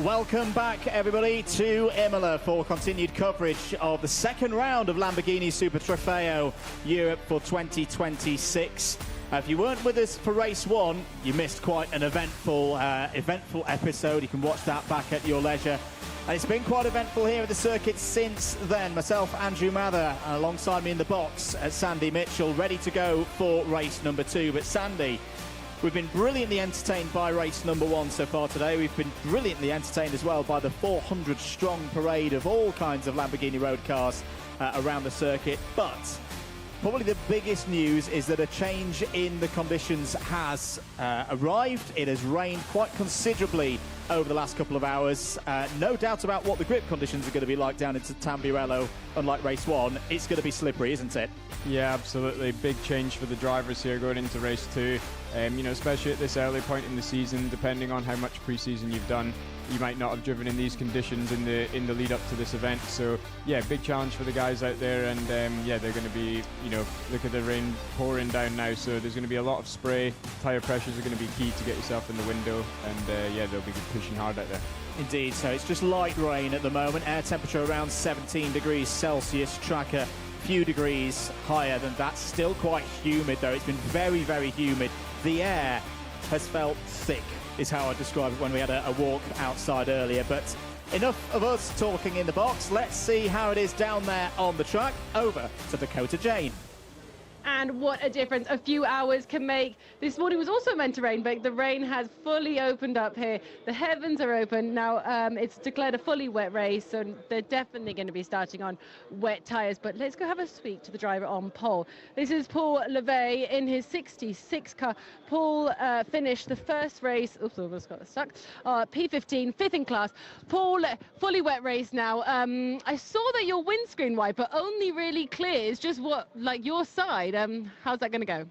Welcome back, everybody, to Imola for continued coverage of the second round of Lamborghini Super Trofeo Europe for 2026. If you weren't with us for race one, you missed quite an eventful episode. You can watch that back at your leisure. And it's been quite eventful here at the circuit since then. Myself, Andrew Mather, alongside me in the box, Sandy Mitchell, ready to go for race number 2. But Sandy, we've been brilliantly entertained by race number 1 so far today. We've been brilliantly entertained as well by the 400-strong parade of all kinds of Lamborghini road cars around the circuit. But probably the biggest news is that a change in the conditions has arrived. It has rained quite considerably over the last couple of hours. No doubt about what the grip conditions are going to be like down into Tamburello. Unlike race 1, it's going to be slippery, isn't it? Yeah, absolutely. Big change for the drivers here going into race 2. Especially at this early point in the season, depending on how much pre-season you've done, you might not have driven in these conditions in the lead up to this event. So yeah, big challenge for the guys out there, and they're going to be, look at the rain pouring down now. So there's going to be a lot of spray. Tire pressures are going to be key to get yourself in the window, and they'll be pushing hard out there. Indeed. So it's just light rain at the moment. Air temperature around 17 degrees Celsius. Track a few degrees higher than that. Still quite humid though. It's been very, very humid. The air has felt thick, is how I describe it when we had a walk outside earlier. But enough of us talking in the box. Let's see how it is down there on the track. Over to Dakota Jane. And what a difference a few hours can make. This morning was also meant to rain, but the rain has fully opened up here. The heavens are open. Now it's declared a fully wet race, so they're definitely going to be starting on wet tyres. But let's go have a speak to the driver on pole. This is Paul Levey in his 66 car. Paul finished the first race, oops, I almost got stuck, P15, 5th in class. Paul, fully wet race now. I saw that your windscreen wiper only really clears just your side. How's that going to go?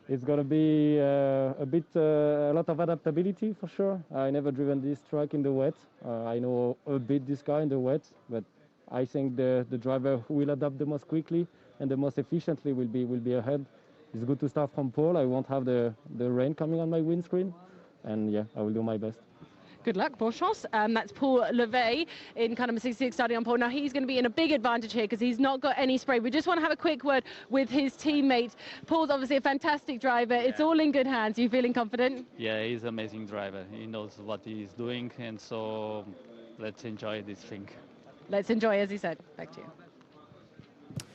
It's going to be a lot of adaptability for sure. I never driven this track in the wet. I know a bit this car in the wet, but I think the driver who will adapt the most quickly and the most efficiently will be ahead. It's good to start from pole. I won't have the rain coming on my windscreen, and yeah, I will do my best. Good luck, bon chance. That's Paul Levey in car number 66 starting on pole. Now he's going to be in a big advantage here because he's not got any spray. We just want to have a quick word with his teammate. Paul's obviously a fantastic driver. Yeah. It's all in good hands. Are you feeling confident? Yeah, he's an amazing driver. He knows what he's doing, and so let's enjoy this thing. Let's enjoy, as he said. Back to you.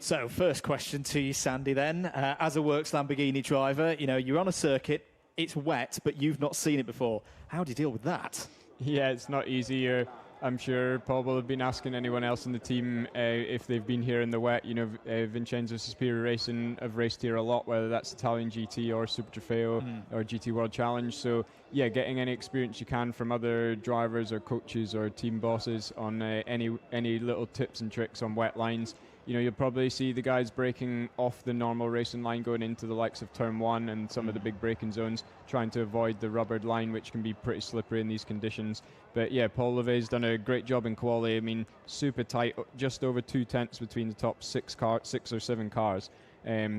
So first question to you, Sandy, then. As a Works Lamborghini driver, you're on a circuit. It's wet, but you've not seen it before. How do you deal with that? Yeah, it's not easy. I'm sure Paul will have been asking anyone else in the team if they've been here in the wet. Vincenzo Superior Racing have raced here a lot, whether that's Italian GT or Super Trofeo or GT World Challenge. So yeah, getting any experience you can from other drivers or coaches or team bosses on any little tips and tricks on wet lines. You'll probably see the guys breaking off the normal racing line going into the likes of turn 1 and some of the big braking zones, trying to avoid the rubbered line, which can be pretty slippery in these conditions. But yeah, Paul Levey's done a great job in quali. I mean, super tight, just over 2/10 between the top 6 or 7 cars.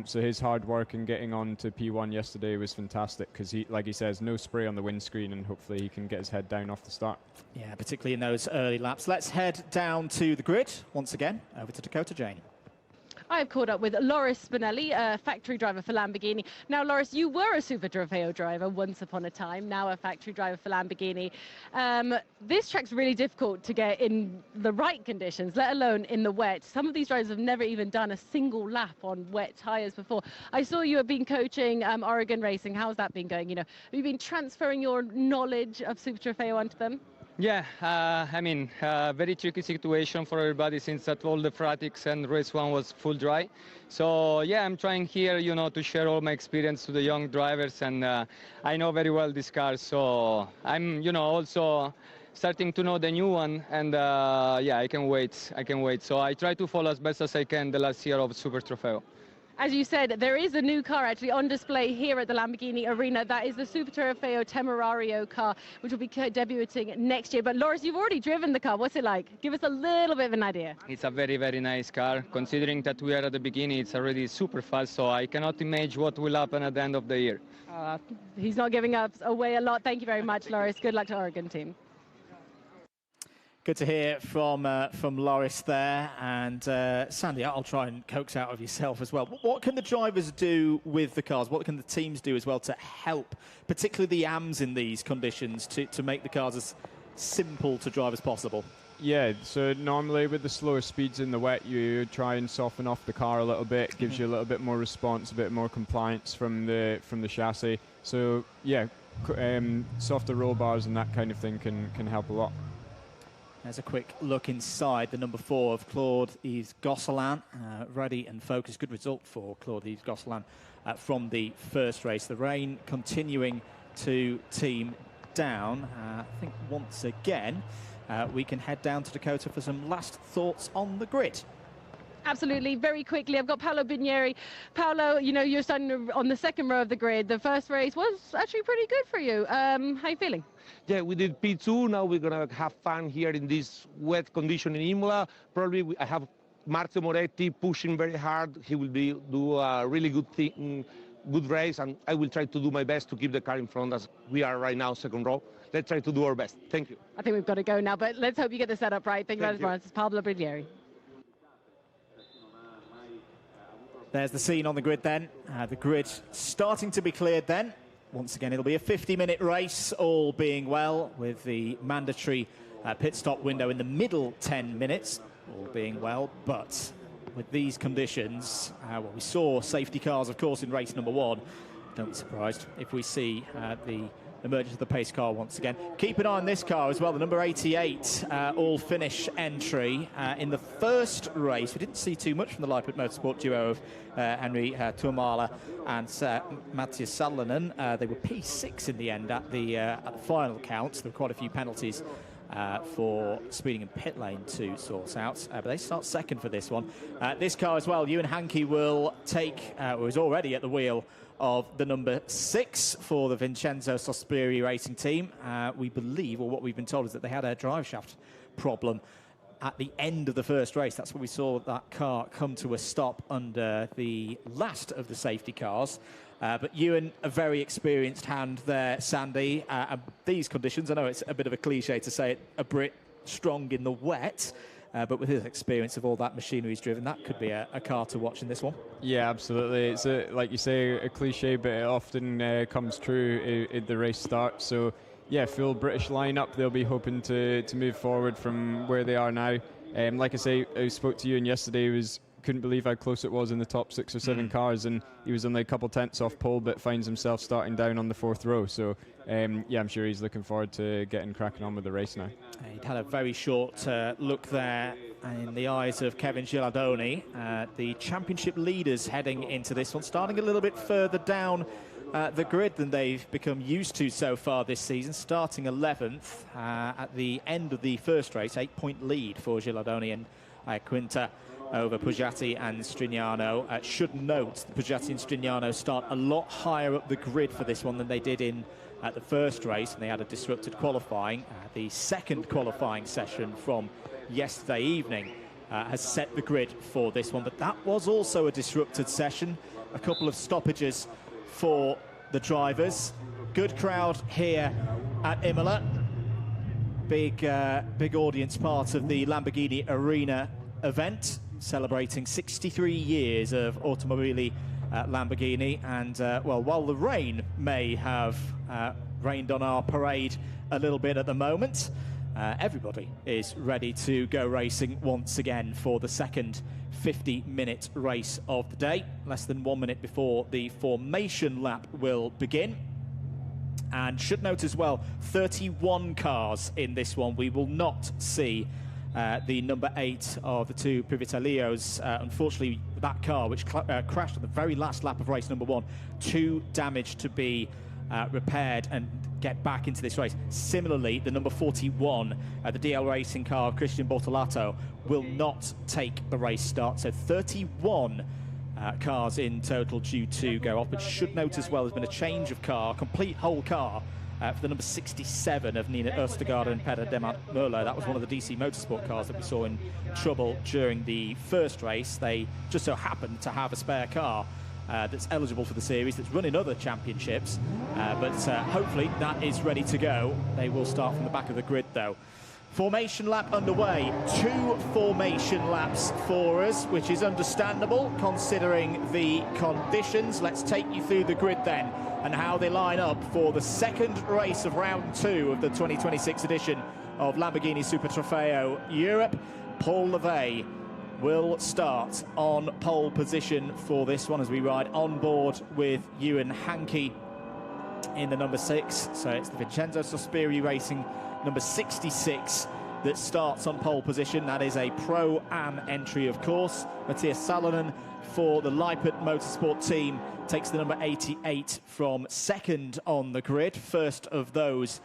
So his hard work in getting on to P1 yesterday was fantastic because he, like he says, no spray on the windscreen, and hopefully he can get his head down off the start. Yeah, particularly in those early laps. Let's head down to the grid once again. Over to Dakota Jane. I've caught up with Loris Spinelli, a factory driver for Lamborghini. Now, Loris, you were a Super Trofeo driver once upon a time, now a factory driver for Lamborghini. This track's really difficult to get in the right conditions, let alone in the wet. Some of these drivers have never even done a single lap on wet tyres before. I saw you have been coaching Oregon Racing. How's that been going? Have you been transferring your knowledge of Super Trofeo onto them? Yeah, very tricky situation for everybody since that all the practice and race 1 was full dry. So yeah, I'm trying here, to share all my experience to the young drivers, and I know very well this car, so I'm, also starting to know the new one, and yeah, I can wait. So I try to follow as best as I can the last year of Super Trofeo. As you said, there is a new car actually on display here at the Lamborghini Arena. That is the Super Trofeo Temerario car, which will be debuting next year. But Loris, you've already driven the car. What's it like? Give us a little bit of an idea. It's a very, very nice car. Considering that we are at the beginning, it's already super fast, so I cannot imagine what will happen at the end of the year. He's not giving up away a lot. Thank you very much, Loris. Good luck to Oregon team. Good to hear from Loris there. And Sandy, I'll try and coax out of yourself as well. What can the drivers do with the cars? What can the teams do as well to help, particularly the AMs in these conditions, to make the cars as simple to drive as possible? Yeah, so normally with the slower speeds in the wet, you try and soften off the car a little bit, gives you a little bit more response, a bit more compliance from the chassis. So yeah, softer roll bars and that kind of thing can help a lot. There's a quick look inside the number 4 of Claude-Yves Gosselin. Ready and focused. Good result for Claude-Yves Gosselin from the first race. The rain continuing to team down. I think once again we can head down to Dakota for some last thoughts on the grid. Absolutely. Very quickly, I've got Paolo Binieri. Paolo, you know, you're starting on the second row of the grid. The first race was actually pretty good for you. How are you feeling? Yeah, we did P2. Now we're going to have fun here in this wet condition in Imola. Probably I have Marzio Moretti pushing very hard. He will do a really good race, and I will try to do my best to keep the car in front as we are right now, second row. Let's try to do our best. Thank you. I think we've got to go now, but let's hope you get the setup right. Thank you very much. It's Pablo Binieri. There's the scene on the grid then. The grid starting to be cleared then. Once again, it'll be a 50-minute race, all being well, with the mandatory pit stop window in the middle 10 minutes, all being well. But with these conditions, well, we saw safety cars, of course, in race number 1. Don't be surprised if we see the emergence of the pace car once again. Keep an eye on this car as well, the number 88 all-finish entry. In the first race, we didn't see too much from the Leipzig Motorsport duo of Henry Tuomala and Matthias Salonen. They were P6 in the end at the final count. There were quite a few penalties for speeding in pit lane to sort out, but they start second for this one. This car as well, Ewan Hankey will take, or is already at the wheel of the number 6 for the Vincenzo Sospiri racing team. We believe, or what we've been told, is that they had a drive shaft problem at the end of the first race. That's when we saw that car come to a stop under the last of the safety cars. But Ewan, a very experienced hand there, Sandy. These conditions, I know it's a bit of a cliche to say it, a Brit strong in the wet. But with his experience of all that machinery he's driven, that could be a car to watch in this one. Yeah, absolutely. It's, like you say, a cliche, but it often comes true at the race start. So, yeah, full British lineup. They'll be hoping to move forward from where they are now. Like I say, I spoke to Ewan yesterday. Couldn't believe how close it was in the top 6 or 7 cars, and he was only a couple tenths off pole, but finds himself starting down on the 4th row. So yeah, I'm sure he's looking forward to getting cracking on with the race now. He'd had a very short look there in the eyes of Kevin Gilardoni. The championship leaders heading into this one, starting a little bit further down the grid than they've become used to so far this season, starting 11th at the end of the first race, 8-point lead for Gilardoni and Quinta over Pugliatti and Strignano. Should note that Pugliatti and Strignano start a lot higher up the grid for this one than they did in the first race, and they had a disrupted qualifying. The second qualifying session from yesterday evening has set the grid for this one, but that was also a disrupted session. A couple of stoppages for the drivers. Good crowd here at Imola. Big audience, part of the Lamborghini Arena event, celebrating 63 years of Automobili Lamborghini. And well, while the rain may have rained on our parade a little bit at the moment, everybody is ready to go racing once again for the second 50-minute race of the day. Less than 1 minute before the formation lap will begin. And should note as well, 31 cars in this one. We will not see the number 8 of the 2 Privitalios. Unfortunately, that car, which crashed on the very last lap of race number 1, too damaged to be repaired and get back into this race. Similarly, the number 41, the DL Racing car of Christian Bortolato, will not take the race start. So 31 cars in total due to go off. But should note as well, there's been a change of car, complete whole car, for the number 67 of Nina Östergaard and Peter Demant-Möller. That was one of the DC Motorsport cars that we saw in trouble during the first race. They just so happened to have a spare car that's eligible for the series, that's running other championships, but hopefully that is ready to go. They will start from the back of the grid though. Formation lap underway. 2 formation laps for us, which is understandable considering the conditions. Let's take you through the grid then and how they line up for the second race of round 2 of the 2026 edition of Lamborghini Super Trofeo Europe. Paul Levey will start on pole position for this one as we ride on board with Ewan Hankey in the number 6. So it's the Vincenzo Sospiri Racing number 66 that starts on pole position. That is a Pro-Am entry, of course. Matthias Salonen for the Leipert Motorsport team takes the number 88 from second on the grid. First of those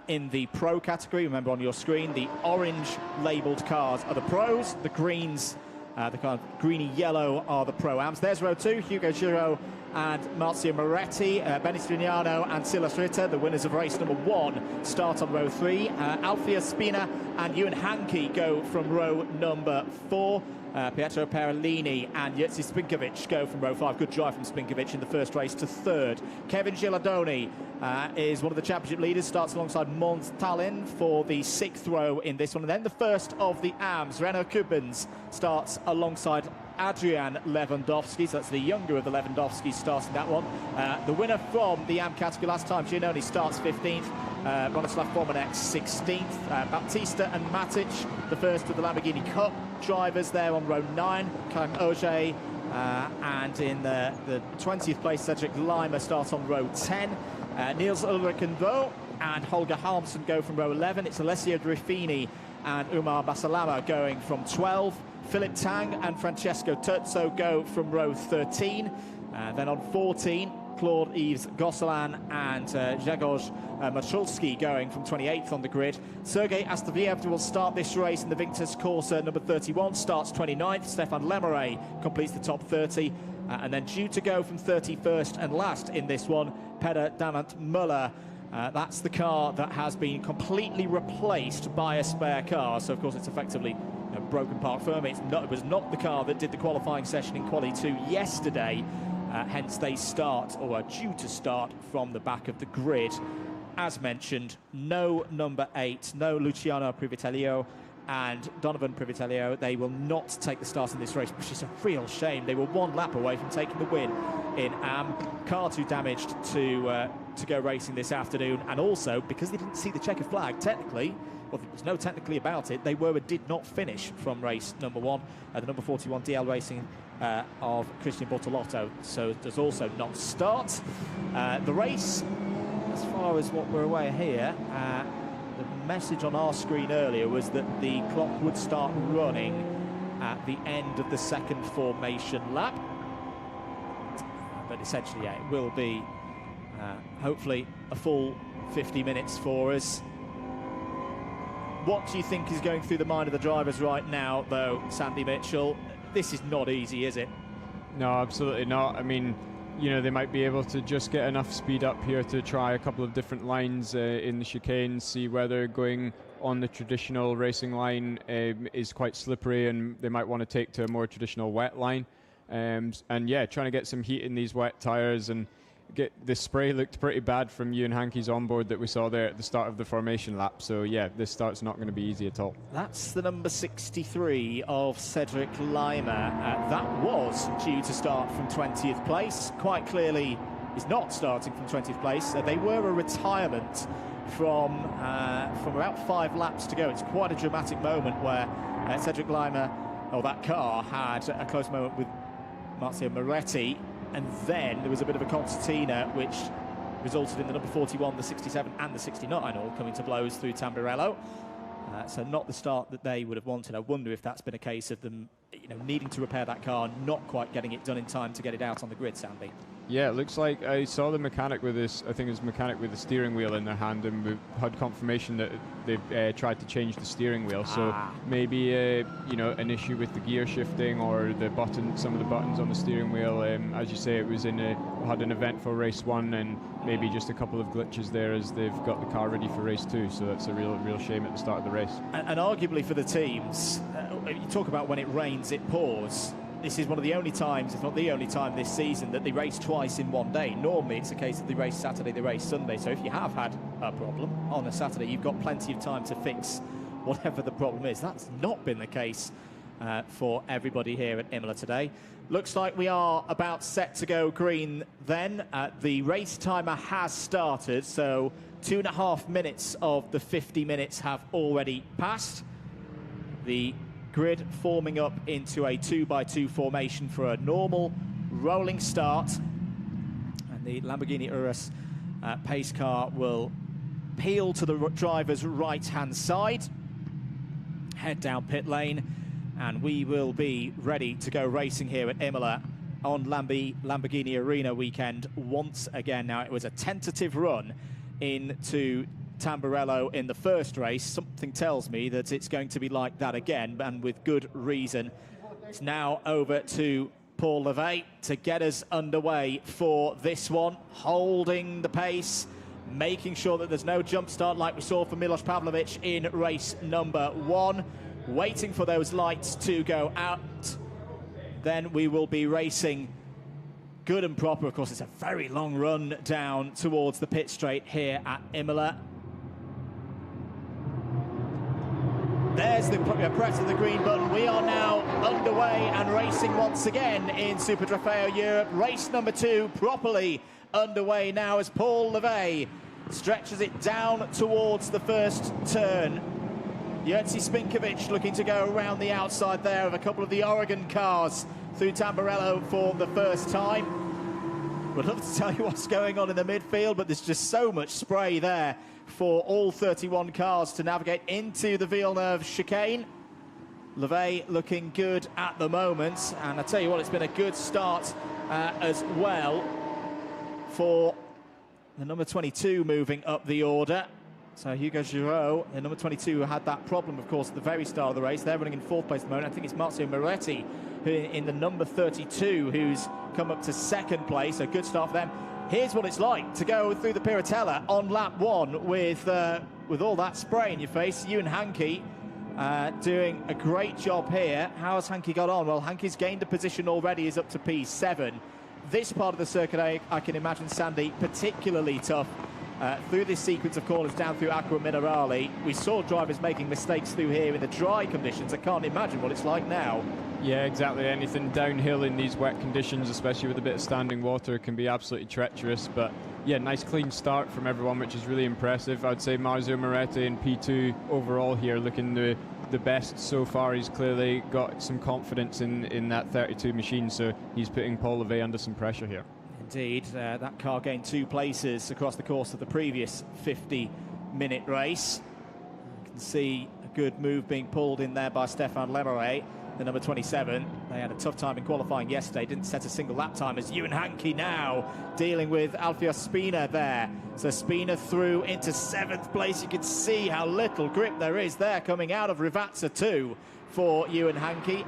in the Pro category. Remember on your screen, the orange labelled cars are the Pros, the greens, the kind of greeny yellow are the Pro-Ams. There's row 2, Hugo Giraud and Marzio Moretti, Benny Strignano and Silas Ritter, the winners of race number 1, start on row 3. Alfio Spina and Ewan Hankey go from row number 4. Pietro Perellini and Jerzy Spinkovic go from row 5. Good drive from Spinkovic in the first race to third. Kevin Gilardoni is one of the championship leaders, starts alongside Mons Tallinn for the 6th row in this one. And then the first of the AMs, Renaud Kubens, starts alongside Adrian Lewandowski, so that's the younger of the Lewandowskis starting that one. The winner from the AM category last time, Giannoni, starts 15th. Bronislav Formanek 16th. Baptista and Matic, the first of the Lamborghini Cup drivers there on row 9. Karim Auger and in the 20th place, Cedric Lima starts on row 10. Niels Ulriksenbo and Holger Halmsen go from row 11. It's Alessio Griffini and Umar Basalama going from 12. Philip Tang and Francesco Terzo go from row 13. Then on 14, Claude-Yves Gosselin and Grzegorz Maczulski going from 28th on the grid. Sergei Astafiev will start this race in the Victus Corsa number 31, starts 29th. Stefan Lemeray completes the top 30. And then due to go from 31st and last in this one, Peder Damant Muller. That's the car that has been completely replaced by a spare car. So, of course, it's effectively broken park firm. It was not the car that did the qualifying session in Quali 2 yesterday. Hence, they start, or are due to start, from the back of the grid. As mentioned, no number 8, no Luciano Privitello and Donovan Privitello. They will not take the start in this race, which is a real shame. They were 1 lap away from taking the win in AM. Car too damaged to go racing this afternoon, and also because they didn't see the checkered flag, technically, well, there was no technically about it, they did not finish from race number 1. The number 41 DL Racing of Christian Bortolotto, so does also not start. The race, as far as what we're aware here, the message on our screen earlier was that the clock would start running at the end of the second formation lap. But essentially, yeah, it will be hopefully a full 50 minutes for us. What do you think is going through the mind of the drivers right now, though, Sandy Mitchell? This is not easy, is it? No, absolutely not. I mean, they might be able to just get enough speed up here to try a couple of different lines in the chicane, see whether going on the traditional racing line is quite slippery, and they might want to take to a more traditional wet line. And yeah, trying to get some heat in these wet tires and get the spray looked pretty bad from Ewan Hankey's onboard that we saw there at the start of the formation lap. So yeah, this start's not going to be easy at all. That's the number 63 of Cedric Lima. That was due to start from 20th place. Quite clearly is not starting from 20th place. They were a retirement from about 5 laps to go. It's quite a dramatic moment where Cedric Lima, or that car, had a close moment with Marzio Moretti. And then there was a bit of a concertina, which resulted in the number 41, the 67 and the 69 all coming to blows through Tamburello. So not the start that they would have wanted. I wonder if that's been a case of them needing to repair that car, not quite getting it done in time to get it out on the grid, Sandy. Yeah, it looks like I saw the mechanic with this, I think it was mechanic with the steering wheel in their hand, and we had confirmation that they've tried to change the steering wheel. So maybe, an issue with the gear shifting or the some of the buttons on the steering wheel. As you say, it was had an event for race 1, and maybe just a couple of glitches there as they've got the car ready for race 2. So that's a real shame at the start of the race. And arguably for the teams, you talk about when it rains, it pours. this is one of the only times, if not the only time this season, that they race twice in one day. Normally it's a case that they race Saturday, they race Sunday. So if you have had a problem on a Saturday, you've got plenty of time to fix whatever the problem is. That's not been the case for everybody here at Imola today. Looks like we are about set to go green then. The race timer has started, so 2.5 minutes of the 50 minutes have already passed. The grid forming up into a 2x2 formation for a normal rolling start. And the Lamborghini Urus pace car will peel to the driver's right-hand side, head down pit lane, and we will be ready to go racing here at Imola on Lamborghini Arena weekend once again. Now, it was a tentative run into Tamburello in the first race. Something tells me that it's going to be like that again, and with good reason. It's now over to Paul Levey to get us underway for this one, holding the pace, making sure that there's no jump start like we saw for Milos Pavlovic in race number 1. Waiting for those lights to go out. Then we will be racing good and proper. Of course, it's a very long run down towards the pit straight here at Imola. There's the press of the green button. We are now underway and racing once again in Super Trofeo Europe. Race number 2 properly underway now as Paul Levey stretches it down towards the first turn. Jerzy Spinkovic looking to go around the outside there of a couple of the Oregon cars through Tamburello for the first time. Would love to tell you what's going on in the midfield, but there's just so much spray there for all 31 cars to navigate into the Villeneuve chicane. Levey looking good at the moment, and I tell you what, it's been a good start as well for the number 22 moving up the order. So Hugo Giraud, the number 22, who had that problem, of course, at the very start of the race. They're running in 4th place at the moment. I think it's Marzio Moretti in the number 32 who's come up to 2nd place. A good start for them. Here's what it's like to go through the Piratella on lap 1 with all that spray in your face. Ewan Hankey doing a great job here. How has Hankey got on? Well, Hankey's gained a position already, is up to P7. This part of the circuit, I can imagine, Sandy, particularly tough. Through this sequence of corners down through Acqua Minerale. We saw drivers making mistakes through here in the dry conditions. I can't imagine what it's like now. Yeah, exactly. Anything downhill in these wet conditions, especially with a bit of standing water, can be absolutely treacherous. But yeah, nice clean start from everyone, which is really impressive. I'd say Marzio Moretti in P2 overall here looking the best so far. He's clearly got some confidence in that 32 machine, so he's putting Paul Levey under some pressure here. Indeed, that car gained 2 places across the course of the previous 50-minute race. You can see a good move being pulled in there by Stéphane Lemeray, the number 27. They had a tough time in qualifying yesterday, didn't set a single lap time, as Ewan Hankey now dealing with Alfio Spina there. So Spina through into 7th place. You can see how little grip there is there coming out of Rivazza 2 for Ewan Hankey.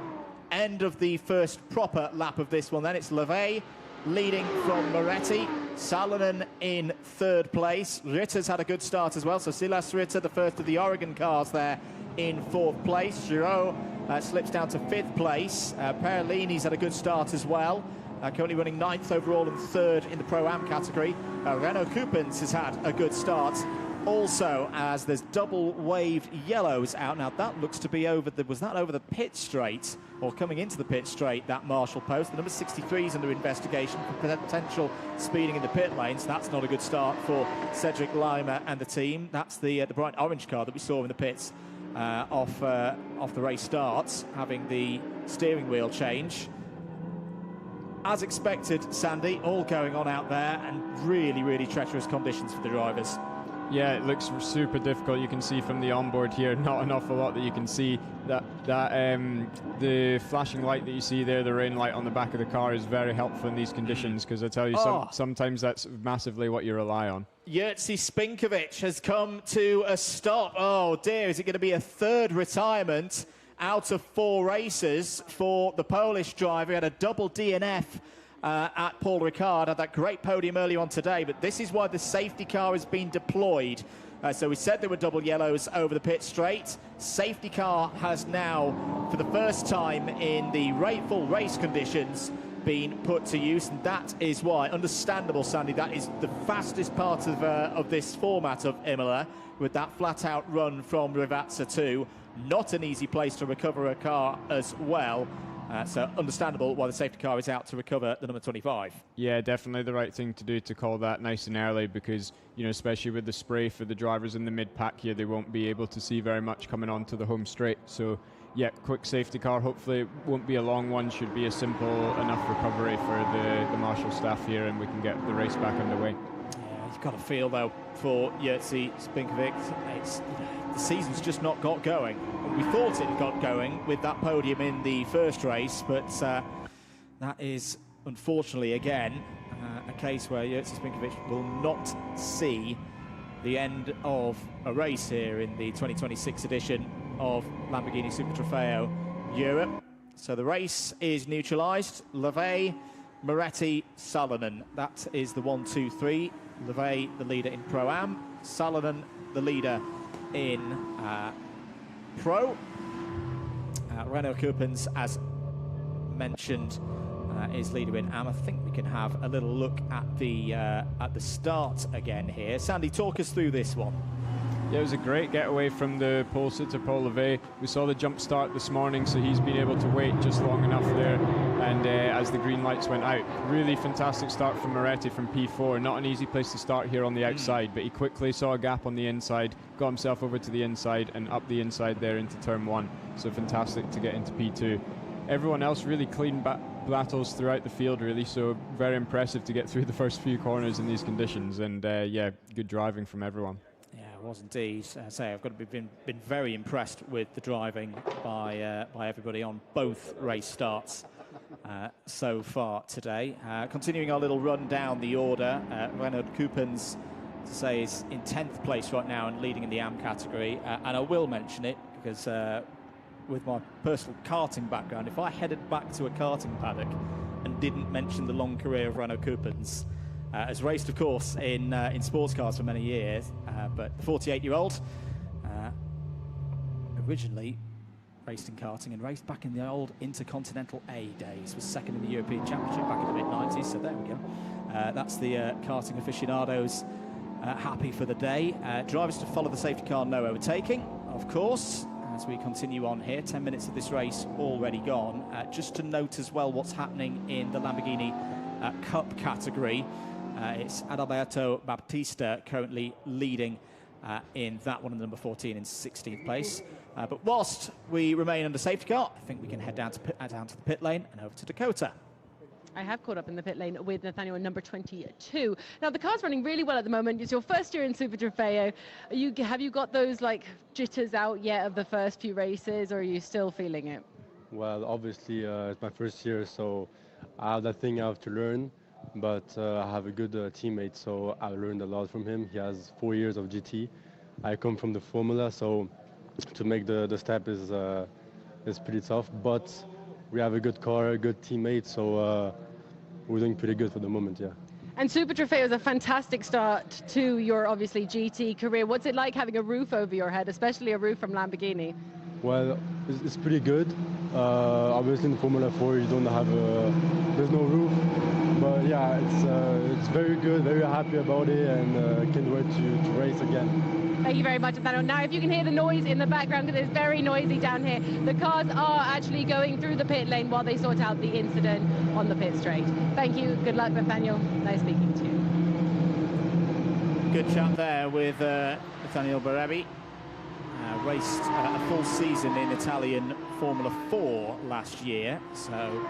End of the first proper lap of this one then. It's Levey leading from Moretti, Salonen in 3rd place. Ritter's had a good start as well, so Silas Ritter, the first of the Oregon cars there, in 4th place. Giraud slips down to 5th place. Perolini's had a good start as well, currently running 9th overall and 3rd in the Pro-Am category. Renaud Coupens has had a good start also, as there's double waved yellows out. Now that looks to be over was that over the pit straight, or coming into the pit straight, that Marshall post? The number 63 is under investigation for potential speeding in the pit lanes. That's not a good start for Cedric Lima and the team. That's the bright orange car that we saw in the pits off the race starts, having the steering wheel change. As expected, Sandy, all going on out there, and really, really treacherous conditions for the drivers. Yeah, it looks super difficult. You can see from the onboard here, not an awful lot that you can see. That the flashing light that you see there, the rain light on the back of the car, is very helpful in these conditions, because I tell you, sometimes that's massively what you rely on. Jerzy Spinkovic has come to a stop. Oh dear, is it going to be a 3rd retirement out of 4 races for the Polish driver? He had a double DNF at Paul Ricard. Had that great podium early on today, but this is why the safety car has been deployed. So we said there were double yellows over the pit straight. Safety car has now, for the first time in the full race conditions, been put to use, and that is why, understandable, Sandy, that is the fastest part of this format of Imola, with that flat-out run from Rivazza 2. Not an easy place to recover a car as well. So understandable why the safety car is out to recover the number 25. Yeah, definitely the right thing to do to call that nice and early, because, you know, especially with the spray for the drivers in the mid-pack here, they won't be able to see very much coming onto the home straight. So, yeah, quick safety car. Hopefully it won't be a long one. Should be a simple enough recovery for the Marshall staff here, and we can get the race back underway. Yeah, you've got a feel, though, for Jerzy Spinkovic. The season's just not got going. We thought it had got going with that podium in the first race, but that is, unfortunately, again, a case where Jerzy Spinkovic will not see the end of a race here in the 2026 edition of Lamborghini Super Trofeo Europe. So the race is neutralised. Levay, Moretti, Salonen. That is the 1-2-3. Levay, the leader in Pro-Am. Salonen, the leader in Pro. Renault Coupens, as mentioned, is leader in Am. I think we can have a little look at the start again here. Sandy, talk us through this one. Yeah, it was a great getaway from the pole sitter, Paul Levay. We saw the jump start this morning, so he's been able to wait just long enough there. And as the green lights went out, really fantastic start from Moretti from P4. Not an easy place to start here on the outside, but he quickly saw a gap on the inside, got himself over to the inside and up the inside there into turn 1. So fantastic to get into P2. Everyone else really clean battles throughout the field, really, so very impressive to get through the first few corners in these conditions. And yeah, good driving from everyone. Yeah, it was indeed. I've got to been very impressed with the driving by everybody on both race starts so far today. Continuing our little run down the order, Renault Coupens, to say, is in 10th place right now and leading in the Am category. And I will mention it because with my personal karting background, if I headed back to a karting paddock and didn't mention the long career of Renault Coupens, has raced, of course, in sports cars for many years, but the 48-year-old originally raced in karting and raced back in the old Intercontinental A days, was second in the European Championship back in the mid-90s, so there we go. That's the karting aficionados happy for the day. Drivers to follow the safety car, no overtaking, of course, as we continue on here. 10 minutes of this race already gone. Just to note as well what's happening in the Lamborghini Cup category. It's Adalberto Baptista currently leading in that one, in number 14 in 16th place. But whilst we remain under safety car, I think we can head down to the pit lane and over to Dakota. I have caught up in the pit lane with Nathaniel in number 22. Now, the car's running really well at the moment. It's your first year in Super Trofeo. Have you got those, like, jitters out yet of the first few races, or are you still feeling it? Well, obviously, it's my first year, so I have that thing I have to learn. But I have a good teammate, so I learned a lot from him. He has 4 years of GT. I come from the Formula, so to make the step is pretty tough. But we have a good car, a good teammate, so we're doing pretty good for the moment, yeah. And Super Trofeo is a fantastic start to your, obviously, GT career. What's it like having a roof over your head, especially a roof from Lamborghini? Well, it's pretty good. Obviously in Formula 4 you don't have there's no roof, but yeah, it's very good, very happy about it, and can't wait to race again. Thank you very much, Nathaniel. Now, if you can hear the noise in the background, because it's very noisy down here, the cars are actually going through the pit lane while they sort out the incident on the pit straight. Thank you. Good luck, Nathaniel. Nice speaking to you. Good chat there with Nathaniel Barabi. Raced a full season in Italian Formula 4 last year, so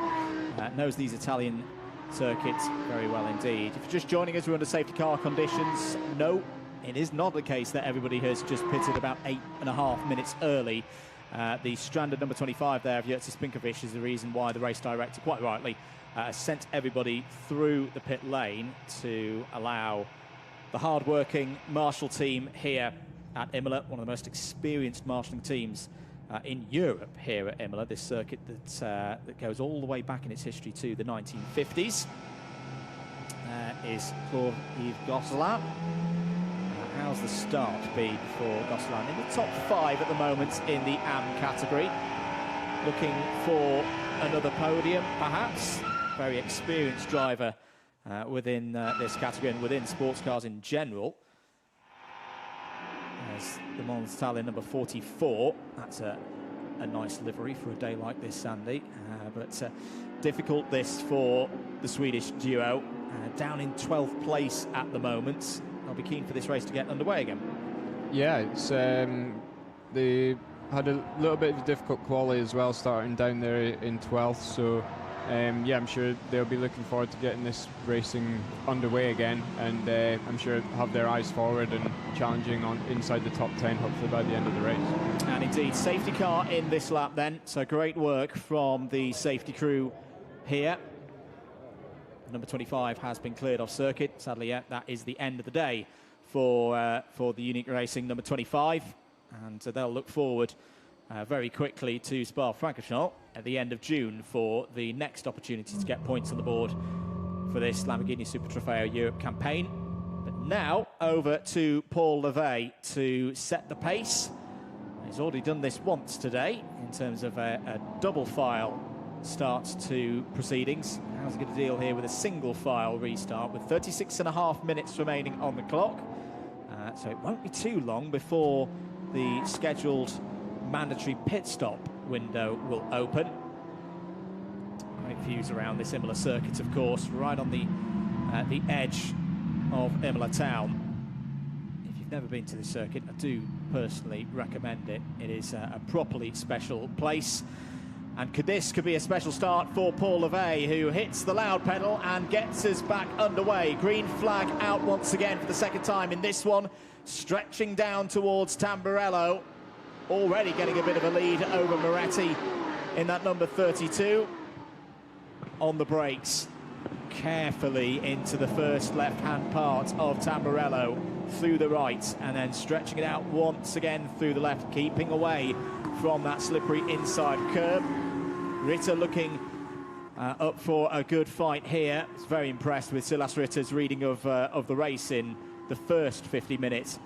knows these Italian circuits very well indeed. If you're just joining us, we're under safety car conditions. No, it is not the case that everybody has just pitted about 8.5 minutes early. The stranded number 25 there of Jerzy Spinkovic is the reason why the race director, quite rightly, sent everybody through the pit lane to allow the hard-working Marshall team here at Imola, one of the most experienced marshalling teams in Europe here at Imola, this circuit that goes all the way back in its history to the 1950s. Is Claude-Yves Gosselin. How's the start been for Gosselin? In the top 5 at the moment in the AM category. Looking for another podium, perhaps. Very experienced driver within this category and within sports cars in general. As the Mons Tallinn number 44. That's a nice livery for a day like this, Sandy. But difficult this for the Swedish duo. Down in 12th place at the moment. I'll be keen for this race to get underway again. Yeah, it's they had a little bit of a difficult quali as well, starting down there in 12th. So yeah, I'm sure they'll be looking forward to getting this racing underway again, and I'm sure have their eyes forward and challenging on inside the top 10 hopefully by the end of the race. And indeed, safety car in this lap then, so great work from the safety crew here. Number 25 has been cleared off circuit. Sadly, yeah, that is the end of the day for the Unique Racing number 25, and they'll look forward very quickly to Spa-Francorchamps at the end of June for the next opportunity to get points on the board for this Lamborghini Super Trofeo Europe campaign. But now over to Paul Levey to set the pace. He's already done this once today in terms of a double file start to proceedings. How's he going to deal here with a single file restart with 36.5 minutes remaining on the clock? So it won't be too long before the scheduled mandatory pit stop window will open. Great views around this Imola circuit, of course, right on the edge of Imola town. If you've never been to this circuit, I do personally recommend it. It is a properly special place. And this could be a special start for Paul Levey, who hits the loud pedal and gets us back underway. Green flag out once again for the second time in this one, stretching down towards Tamburello. Already getting a bit of a lead over Moretti in that number 32. On the brakes, carefully into the first left-hand part of Tamburello, through the right, and then stretching it out once again through the left, keeping away from that slippery inside curb. Ritter looking up for a good fight here. I was very impressed with Silas Ritter's reading of the race in the first 50-minute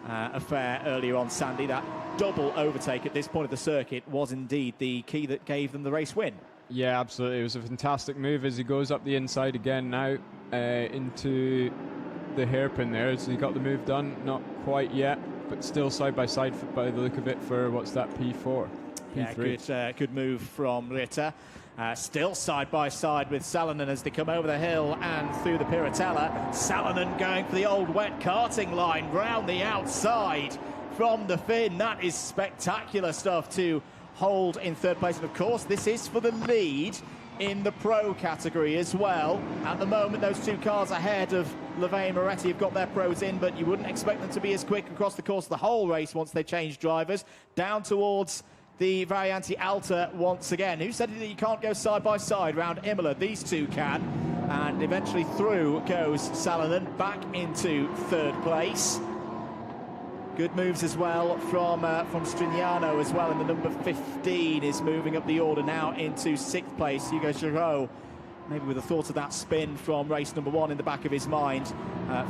affair earlier on, Sandy. That double overtake at this point of the circuit was indeed the key that gave them the race win. Yeah, absolutely. It was a fantastic move as he goes up the inside again now into the hairpin there. So he got the move done, not quite yet, but still side by side by the look of it for what's that, P4? Yeah, good move from Ritter. Still side by side with Salonen as they come over the hill and through the Piratella. Salonen going for the old wet karting line round the outside from the fin. That is spectacular stuff to hold in third place. And of course, this is for the lead in the pro category as well. At the moment, those two cars ahead of Levey and Moretti have got their pros in, but you wouldn't expect them to be as quick across the course of the whole race once they change drivers. Down towards the Variante Alta once again. Who said that you can't go side by side round Imola? These two can. And eventually through goes Salonen back into third place. Good moves as well from Strignano as well, and the number 15 is moving up the order now into 6th place. Hugo Giraud, maybe with a thought of that spin from race number 1 in the back of his mind,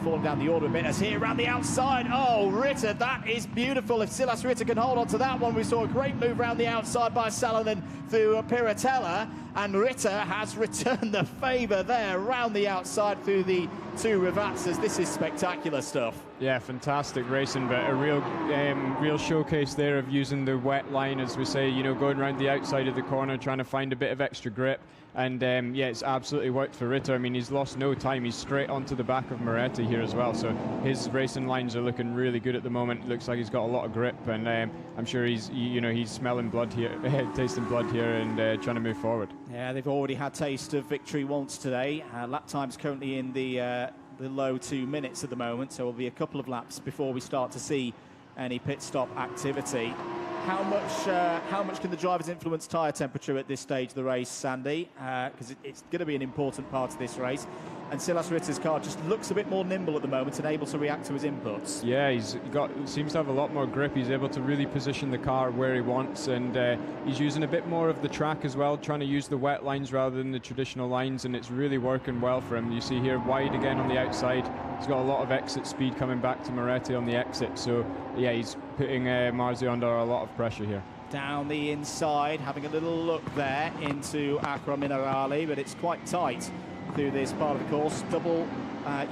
falling down the order a bit as here around the outside. Oh, Ritter, that is beautiful. If Silas Ritter can hold on to that one. We saw a great move around the outside by Salonen through Piratella, and Ritter has returned the favour there around the outside through the two Rivazzas. This is spectacular stuff. Yeah, fantastic racing, but a real showcase there of using the wet line, as we say, you know, going around the outside of the corner, trying to find a bit of extra grip. And yeah, it's absolutely worked for Ritter. I mean, he's lost no time. He's straight onto the back of Moretti here as well. So his racing lines are looking really good at the moment. Looks like he's got a lot of grip, and I'm sure he's smelling blood here, tasting blood here, and trying to move forward. Yeah, they've already had taste of victory once today. Lap time's currently in the low 2 minutes at the moment, so it'll be a couple of laps before we start to see any pit stop activity. How much can the drivers influence tyre temperature at this stage of the race, Sandy? Because it's going to be an important part of this race. and Silas Ritter's car just looks a bit more nimble at the moment and able to react to his inputs. Yeah, seems to have a lot more grip. He's able to really position the car where he wants, and he's using a bit more of the track as well, trying to use the wet lines rather than the traditional lines, and it's really working well for him. You see here wide again on the outside. He's got a lot of exit speed coming back to Moretti on the exit, so yeah, he's putting Marzio under a lot of pressure here. Down the inside, having a little look there into Acqua Minerale, but it's quite tight through this part of the course. Double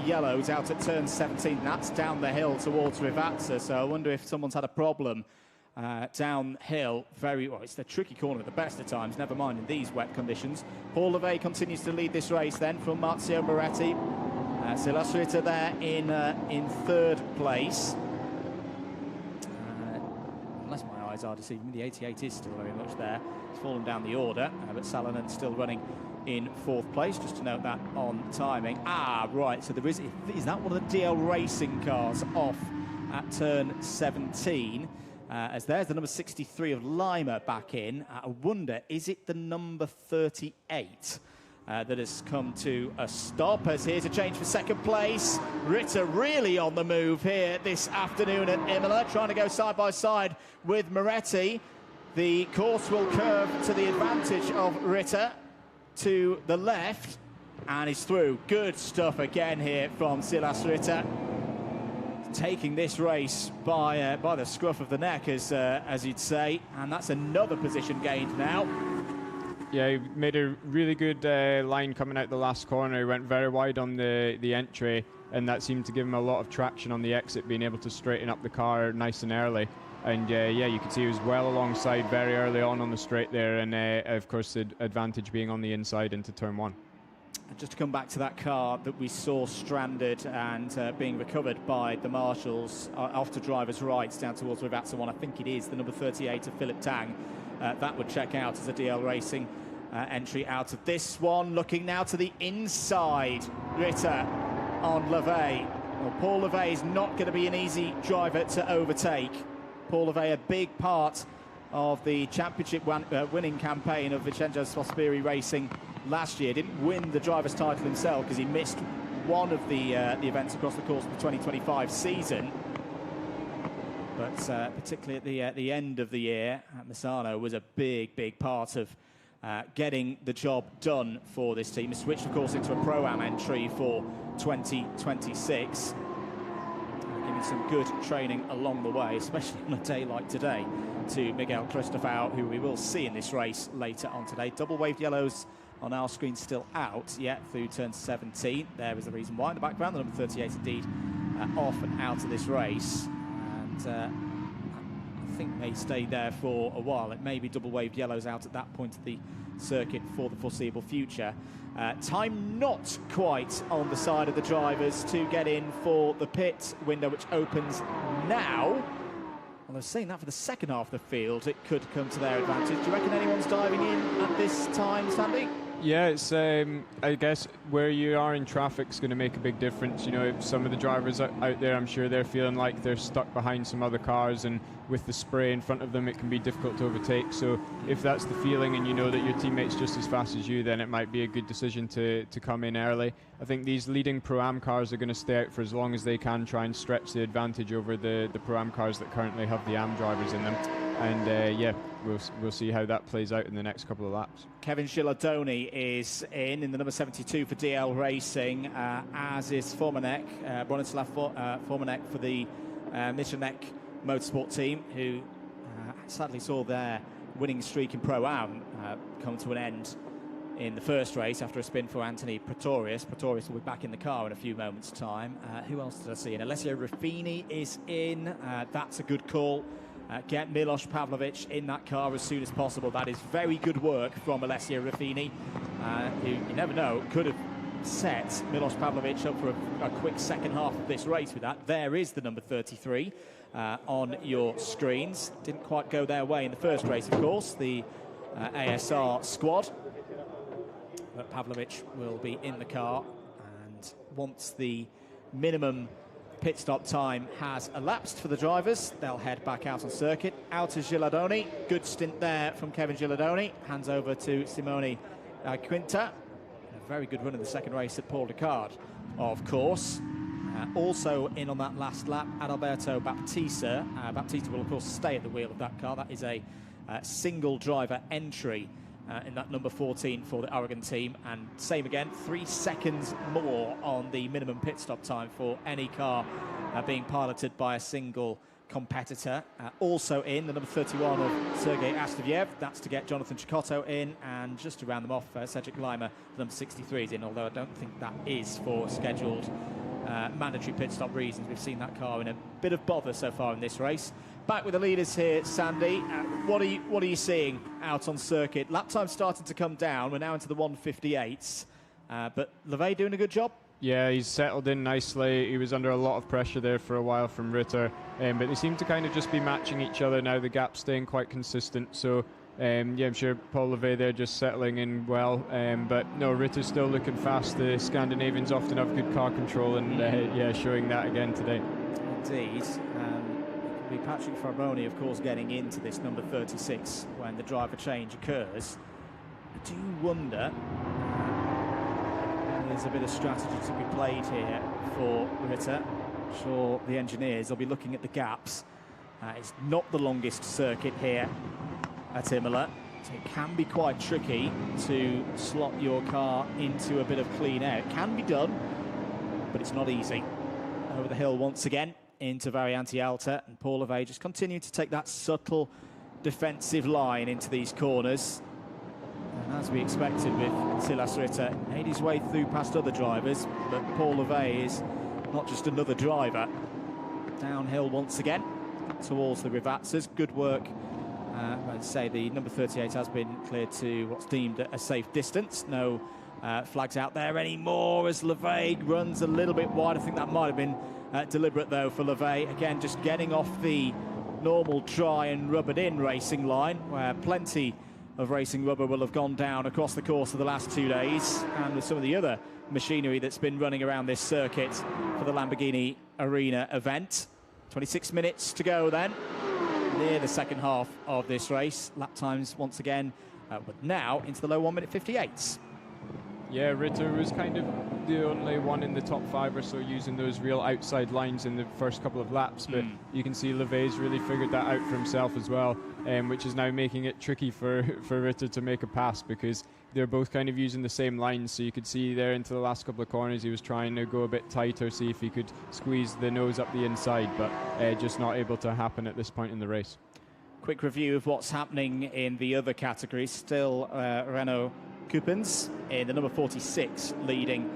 yellows out at turn 17. That's down the hill towards Rivazza, so I wonder if someone's had a problem downhill. It's the tricky corner at the best of times, never mind in these wet conditions. Paul Levey continues to lead this race then from Marzio Moretti. Silas Ritter there in third place. Unless my eyes are deceiving me, the 88 is still very much there. It's fallen down the order, but Salonen still running in fourth place, just to note that on timing. Right, so is that one of the DL Racing cars off at turn 17? As there's the number 63 of Lima back in. I wonder, is it the number 38 that has come to a stop, as here's a change for second place. Ritter really on the move here this afternoon at Imola, trying to go side by side with Moretti. The course will curve to the advantage of Ritter to the left, and he's through. Good stuff again here from Silas Ritter, taking this race by the scruff of the neck, as you'd say, and that's another position gained now. Yeah, he made a really good line coming out the last corner. He went very wide on the entry, and that seemed to give him a lot of traction on the exit, being able to straighten up the car nice and early. And yeah, you could see he was well alongside very early on the straight there, and of course the advantage being on the inside into turn one. And just to come back to that car that we saw stranded and being recovered by the marshals off to driver's right down towards Rivazza one, I think it is the number 38 of Philip Tang. That would check out as a DL Racing entry out of this one. Looking now to the inside, Ritter on Levey. Well, Paul Levey is not going to be an easy driver to overtake. Paul Levey, a big part of the championship winning campaign of Vincenzo Sospiri Racing last year. Didn't win the driver's title himself because he missed one of the events across the course of the 2025 season. But particularly at the end of the year, Misano was a big part of getting the job done for this team. He switched, of course, into a Pro-Am entry for 2026. Giving some good training along the way, especially on a day like today, to Miguel Cristofao, who we will see in this race later on today. Double waved yellows on our screen still out yet through turn 17. There is the reason why in the background. The number 38 indeed off and out of this race. And I think may stay there for a while. It may be double waved yellows out at that point of the circuit for the foreseeable future. Time not quite on the side of the drivers to get in for the pit window, which opens now. Well, I was saying that for the second half of the field, it could come to their advantage. Do you reckon anyone's diving in at this time, Sandy? Yeah, it's I guess where you are in traffic is going to make a big difference. You know, some of the drivers out there, I'm sure they're feeling like they're stuck behind some other cars, and with the spray in front of them, it can be difficult to overtake. So if that's the feeling and you know that your teammate's just as fast as you, then it might be a good decision to come in early. I think these leading Pro-Am cars are going to stay out for as long as they can, try and stretch the advantage over the Pro-Am cars that currently have the AM drivers in them. And yeah, we'll see how that plays out in the next couple of laps. Kevin Gilardoni is in the number 72 for DL Racing, as is Formanek, Bronislav Formanek for the Michanek Motorsport team, who sadly saw their winning streak in Pro-Am come to an end in the first race after a spin for Anthony Pretorius. Pretorius will be back in the car in a few moments' time. Who else did I see? And Alessio Ruffini is in. That's a good call. Get Milos Pavlovic in that car as soon as possible. That is very good work from Alessio Ruffini, who, you never know, could have set Milos Pavlovic up for a quick second half of this race with that. There is the number 33 on your screens. Didn't quite go their way in the first race, of course, the ASR squad. But Pavlovic will be in the car, and once the minimum pit stop time has elapsed for the drivers, they'll head back out on circuit. Out is Gilardoni. Good stint there from Kevin Gilardoni. Hands over to Simone Quinta. A very good run in the second race at Paul Ricard, of course. Also in on that last lap, Adalberto Baptista. Baptista will, of course, stay at the wheel of that car. That is a single driver entry in that number 14 for the Aragon team. And same again, 3 seconds more on the minimum pit stop time for any car being piloted by a single competitor. Also in the number 31 of Sergei Astafyev. That's to get Jonathan Chicotto in, and just to round them off, Cedric Lima, the number 63 is in, although I don't think that is for scheduled mandatory pit stop reasons. We've seen that car in a bit of bother so far in this race. Back with the leaders here, Sandy. What are you seeing out on circuit? Lap time starting to come down. We're now into the 158s, but Levay doing a good job. Yeah, he's settled in nicely. He was under a lot of pressure there for a while from Ritter, but they seem to kind of just be matching each other now. The gap's staying quite consistent, so yeah, I'm sure Paul Levay there just settling in well, but no, Ritter's still looking fast. The Scandinavians often have good car control, and yeah, showing that again today. Indeed. It could be Patrick Farboni, of course, getting into this number 36 when the driver change occurs. I do wonder, there's a bit of strategy to be played here for Ritter. I'm sure the engineers will be looking at the gaps. It's not the longest circuit here at Imola, so it can be quite tricky to slot your car into a bit of clean air. It can be done, but it's not easy. Over the hill once again into Variante Alta, and Paul Levay just continuing to take that subtle defensive line into these corners. And as we expected with Silas Ritter, made his way through past other drivers, but Paul Levay is not just another driver. Downhill once again towards the Rivazzas. Good work. I'd say the number 38 has been cleared to what's deemed a safe distance. No flags out there anymore as Levay runs a little bit wide. I think that might have been deliberate, though, for Levay. Again, just getting off the normal try and rubbered in racing line, where plenty of racing rubber will have gone down across the course of the last 2 days, and with some of the other machinery that's been running around this circuit for the Lamborghini Arena event. 26 minutes to go then, near the second half of this race. Lap times once again, but now into the low 1 minute 58s. Yeah, Ritter was kind of the only one in the top 5 or so using those real outside lines in the first couple of laps, but you can see Levay's really figured that out for himself as well, which is now making it tricky for Ritter to make a pass, because they're both kind of using the same lines. So you could see there into the last couple of corners he was trying to go a bit tighter, see if he could squeeze the nose up the inside, but just not able to happen at this point in the race. Quick review of what's happening in the other categories. Still Renault Coupons in the number 46 leading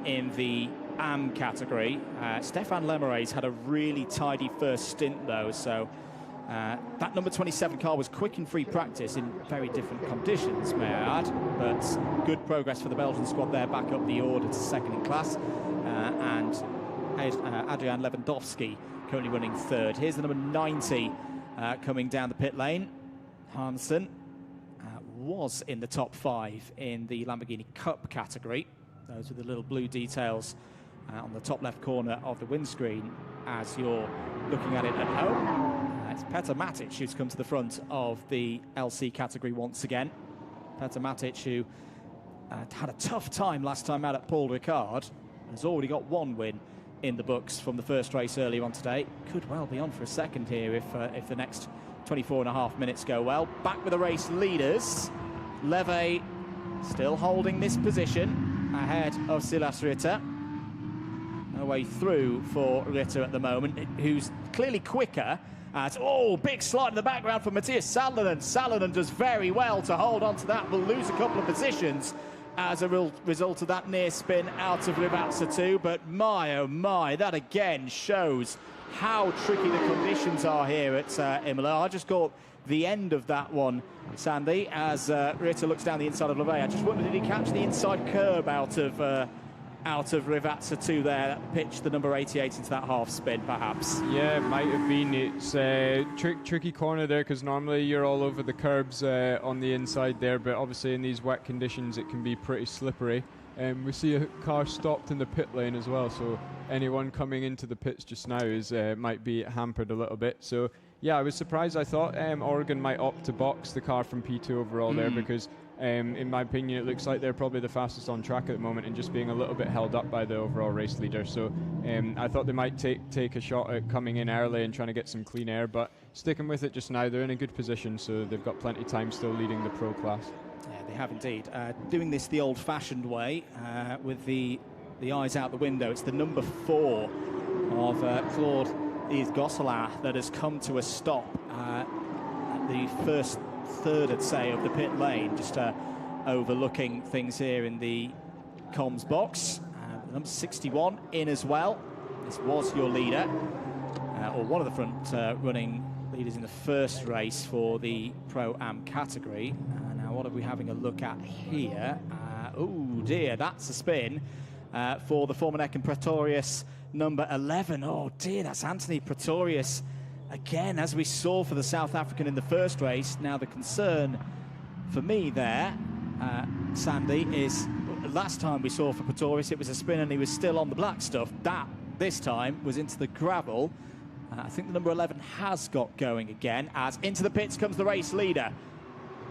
in the AM category. Stefan Lemere's had a really tidy first stint, though, so that number 27 car was quick in free practice in very different conditions, may I add, but good progress for the Belgian squad there, back up the order to second in class, and Adrian Lewandowski currently running third. Here's the number 90 coming down the pit lane. Hansen was in the top 5 in the Lamborghini Cup category. Those are the little blue details on the top left corner of the windscreen as you're looking at it at home. It's Petr Matic who's come to the front of the LC category once again. Petr Matic, who had a tough time last time out at Paul Ricard, has already got 1 win in the books from the first race earlier on today. Could well be on for a second here if the next 24.5 minutes go well. Back with the race leaders. Levay still holding this position ahead of Silas Ritter. No way through for Ritter at the moment, who's clearly quicker. Big slide in the background for Matthias Salonen. Salonen does very well to hold on to that. Will lose a couple of positions as a result of that near spin out of Rivazza 2. But my, oh my, that again shows how tricky the conditions are here at Imola. I just caught the end of that one, Sandy, as Ritter looks down the inside of Levay. I just wondered, did he catch the inside curb out of Rivazza 2 there, that pitched the number 88 into that half spin, perhaps? Yeah, it might have been. It's a tricky corner there, because normally you're all over the curbs on the inside there, but obviously in these wet conditions it can be pretty slippery. We see a car stopped in the pit lane as well, so anyone coming into the pits just now is might be hampered a little bit. So yeah, I was surprised. I thought Oregon might opt to box the car from P2 overall there, because In my opinion, it looks like they're probably the fastest on track at the moment and just being a little bit held up by the overall race leader. So I thought they might take a shot at coming in early and trying to get some clean air, but sticking with it just now, they're in a good position, so they've got plenty of time still leading the pro class. Yeah, they have indeed. Doing this the old-fashioned way, with the eyes out the window. It's the number 4 of Claude Gosselin that has come to a stop at the first third, I'd say, of the pit lane, just overlooking things here in the comms box. Number 61 in as well. This was your leader, or one of the front running leaders in the first race for the Pro-Am category. Now what are we having a look at here? Oh dear, that's a spin for the Formanek and Pretorius number 11. Oh dear, that's Anthony Pretorius again, as we saw for the South African in the first race. Now the concern for me there, Sandy, is last time we saw for Pretorius, it was a spin and he was still on the black stuff. That, this time, was into the gravel. I think the number 11 has got going again, as into the pits comes the race leader.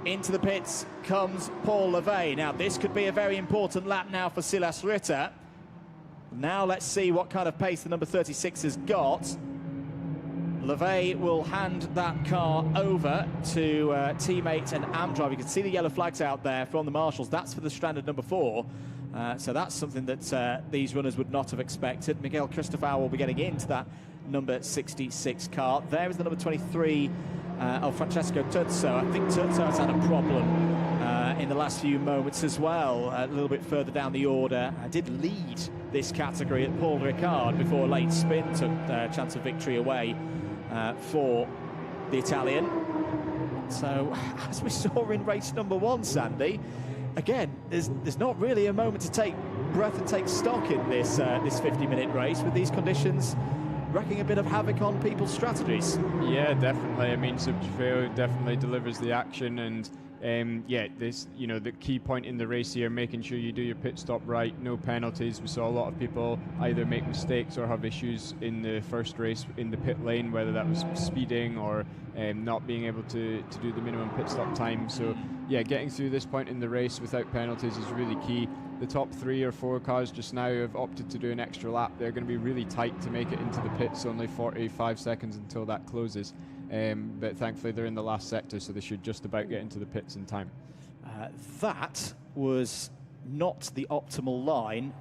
Into the pits comes Paul Levay. Now this could be a very important lap now for Silas Ritter. Now let's see what kind of pace the number 36 has got. Levay will hand that car over to teammate and AM driver. You can see the yellow flags out there from the marshals. That's for the stranded number 4. So that's something that these runners would not have expected. Miguel Cristofao will be getting into that number 66 car. There is the number 23 of Francesco Turzo. I think Turzo has had a problem in the last few moments as well. A little bit further down the order. I did lead this category at Paul Ricard before a late spin took chance of victory away for the Italian. So, as we saw in race number 1, Sandy, again, there's not really a moment to take breath and take stock in this 50-minute race with these conditions wreaking a bit of havoc on people's strategies. Yeah, definitely. I mean, Trofeo definitely delivers the action, and yeah, this, you know, the key point in the race here, making sure you do your pit stop right, no penalties. We saw a lot of people either make mistakes or have issues in the first race in the pit lane, whether that was speeding or not being able to do the minimum pit stop time. So yeah, getting through this point in the race without penalties is really key. The top 3 or 4 cars just now have opted to do an extra lap. They're going to be really tight to make it into the pits, only 45 seconds until that closes. But thankfully they're in the last sector, so they should just about get into the pits in time. That was not the optimal line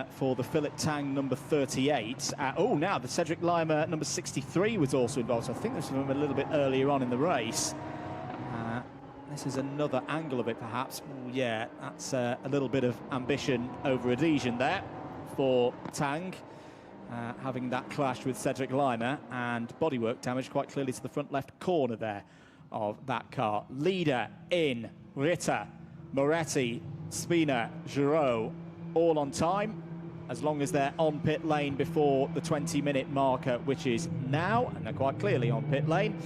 for the Philip Tang number 38. Oh, now the Cedric Lima number 63 was also involved, so I think this was a little bit earlier on in the race. This is another angle of it, perhaps. Ooh, yeah, that's a little bit of ambition over adhesion there for Tang, having that clash with Cedric Lima, and bodywork damage quite clearly to the front left corner there of that car. Leader in Ritter, Moretti, Spina, Giraud, all on time, as long as they're on pit lane before the 20-minute marker, which is now, and they're quite clearly on pit lane.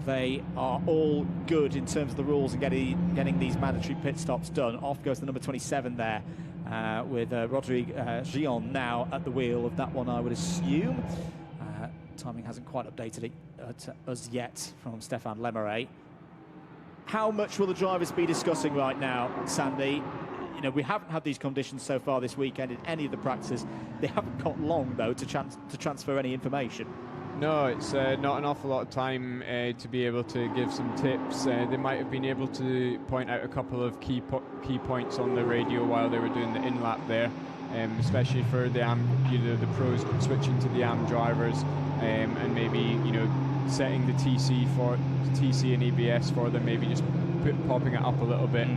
They are all good in terms of the rules and getting these mandatory pit stops done. Off goes the number 27 there, with Rodrigue Gion now at the wheel of that one, I would assume. Timing hasn't quite updated it as yet from Stéphane Lemeray. How much will the drivers be discussing right now, Sandy? You know, we haven't had these conditions so far this weekend in any of the practices. They haven't got long, though, to transfer any information. No, it's not an awful lot of time to be able to give some tips. They might have been able to point out a couple of key points on the radio while they were doing the in-lap there, especially for the the pros switching to the AM drivers, and maybe, you know, setting the TC and EBS for them, maybe just popping it up a little bit,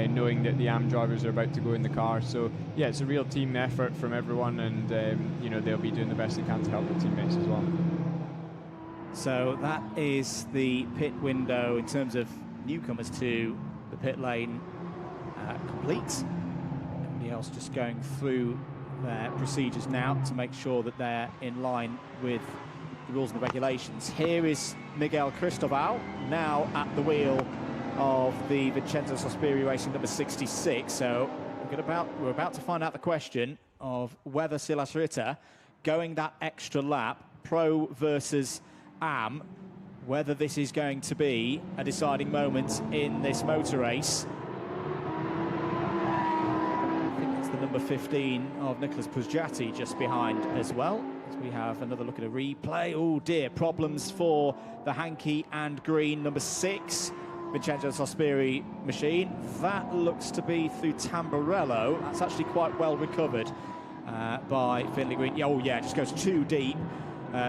knowing that the AM drivers are about to go in the car. So yeah, it's a real team effort from everyone, and you know, they'll be doing the best they can to help their teammates as well. So that is the pit window in terms of newcomers to the pit lane complete. Everybody else just going through their procedures now to make sure that they're in line with the rules and the regulations. Here is Miguel Cristobal now at the wheel of the Vincenzo Sospiri Racing number 66. So we're about to find out the question of whether Silas Ritter, going that extra lap, pro versus AM, whether this is going to be a deciding moment in this motor race. the number 15 of Nicholas Pujati just behind as well. As we have another look at a replay. Oh dear, problems for the hanky and green number 6 Vincenzo Sospiri machine. That looks to be through Tamburello. That's actually quite well recovered by Finley Green. Oh yeah, it just goes too deep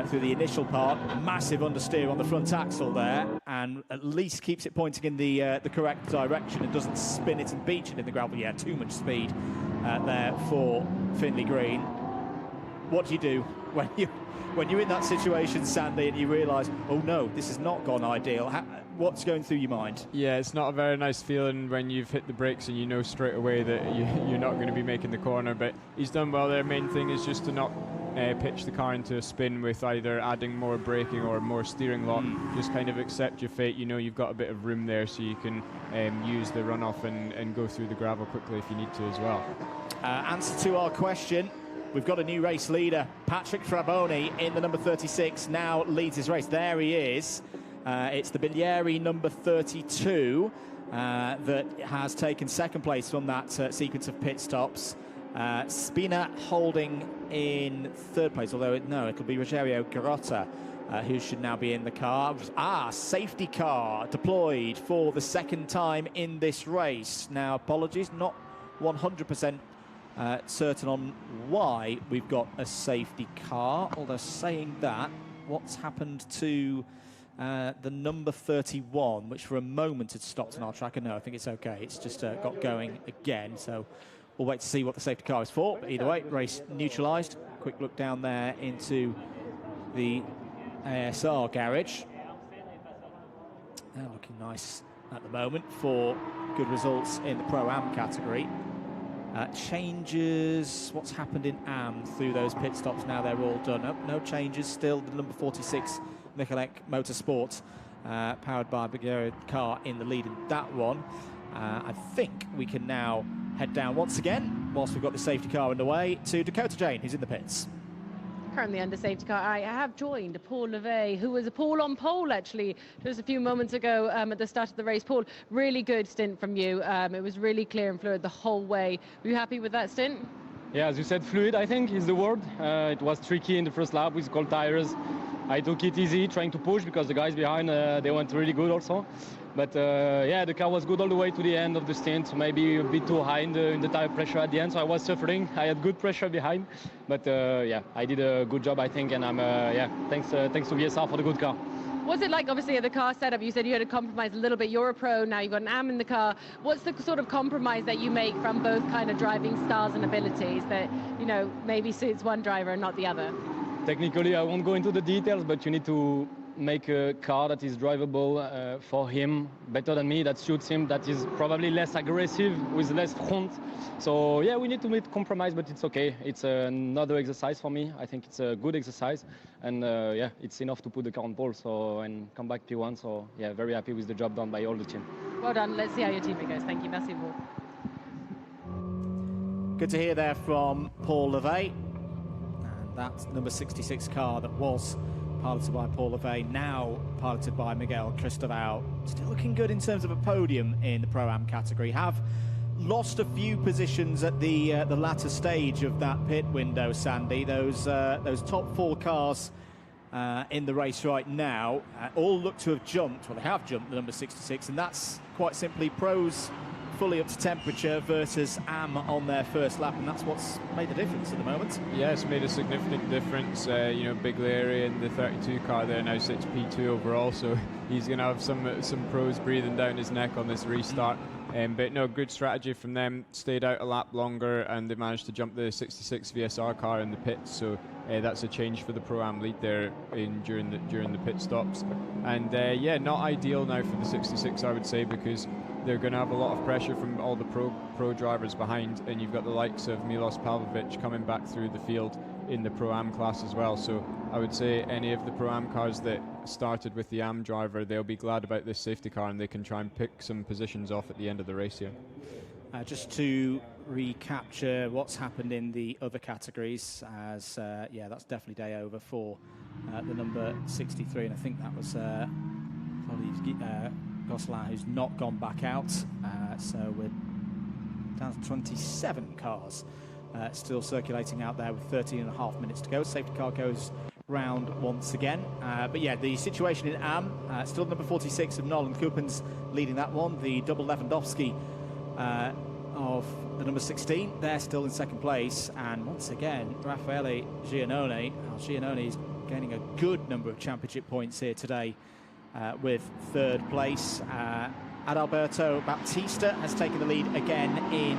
through the initial part. Massive understeer on the front axle there, and at least keeps it pointing in the correct direction and doesn't spin it and beach it in the gravel. Yeah, too much speed there for Finley Green. What do you do when you're in that situation, Sandy, and you realise, oh no, this has not gone ideal? What's going through your mind? Yeah, it's not a very nice feeling when you've hit the brakes and you know straight away that you're not going to be making the corner, but he's done well there. Main thing is just to not pitch the car into a spin with either adding more braking or more steering lock. Just kind of accept your fate. You know you've got a bit of room there, so you can use the runoff and go through the gravel quickly if you need to as well. Answer to our question. We've got a new race leader. Patrick Fraboni in the number 36 now leads his race. There he is. It's the Bilieri number 32 that has taken second place from that sequence of pit stops. Spina holding in third place, although it'll be Rogerio Garotta who should now be in the car. Safety car deployed for the second time in this race. Now, apologies, not 100% certain on why we've got a safety car, although saying that, what's happened to the number 31, which for a moment had stopped on our tracker? No, I think it's okay. It's just got going again, so we'll wait to see what the safety car is for. But either way, race neutralised. Quick look down there into the ASR garage. They're looking nice at the moment for good results in the Pro-Am category. Changes, what's happened in AM through those pit stops? Now they're all done. No changes, still the number 46 Michalek Motorsport powered by a Bulgarian car in the lead in that one. I think we can now head down once again, whilst we've got the safety car underway, to Dakota Jane, who's in the pits. Currently under safety car, I have joined Paul Levey, who was a Paul on pole actually just a few moments ago at the start of the race. Paul, really good stint from you. It was really clear and fluid the whole way. Were you happy with that stint? Yeah, as you said, fluid, I think, is the word. It was tricky in the first lap with cold tires. I took it easy, trying to push, because the guys behind, they went really good also. But yeah, the car was good all the way to the end of the stint, maybe a bit too high in the tire pressure at the end, so I was suffering. I had good pressure behind, but yeah, I did a good job, I think, and I'm, yeah, thanks to VSR for the good car. What's it like, obviously, at the car setup? You said you had to compromise a little bit. You're a pro now, you've got an AM in the car. What's the sort of compromise that you make from both kind of driving styles and abilities that, you know, maybe suits one driver and not the other? Technically, I won't go into the details, but you need to make a car that is drivable for him, better than me, that suits him, that is probably less aggressive with less front. So yeah, we need to make compromise, but it's okay. It's another exercise for me. I think it's a good exercise, and yeah, it's enough to put the car on pole and come back P1. So yeah, very happy with the job done by all the team. Well done. Let's see how your teammate goes. Thank you. Merci beaucoup. Good to hear there from Paul Levey. And that's number 66 car that was piloted by Paul Levey, now piloted by Miguel Cristovao. Still looking good in terms of a podium in the Pro-Am category. Have lost a few positions at the latter stage of that pit window, Sandy. Those top 4 cars in the race right now all look to have jumped. Well, they have jumped the number 66, and that's quite simply pros fully up to temperature versus AM on their first lap, and that's what's made the difference at the moment. Yeah, it's made a significant difference. You know, Big Larry in the 32 car there now sits P2 overall, so he's going to have some pros breathing down his neck on this restart. But no, good strategy from them. Stayed out a lap longer, and they managed to jump the 66 VSR car in the pits. So that's a change for the Pro-Am lead there during the pit stops. And yeah, not ideal now for the 66, I would say, because they're going to have a lot of pressure from all the pro drivers behind, and you've got the likes of Milos Pavlovic coming back through the field in the Pro-Am class as well. So I would say any of the Pro-Am cars that started with the AM driver, they'll be glad about this safety car, and they can try and pick some positions off at the end of the race here. Just to recapture what's happened in the other categories, as yeah, that's definitely day over for the number 63, and I think that was probably Gosselin, who's not gone back out. So we're down to 27 cars still circulating out there with 13.5 minutes to go. Safety car goes round once again. But yeah, the situation in Am, still number 46 of Nolan Coupens leading that one. The double Lewandowski of the number 16, they're still in second place. And once again, Raffaele Giannone. Giannone is gaining a good number of championship points here today with third place. Adalberto Baptista has taken the lead again in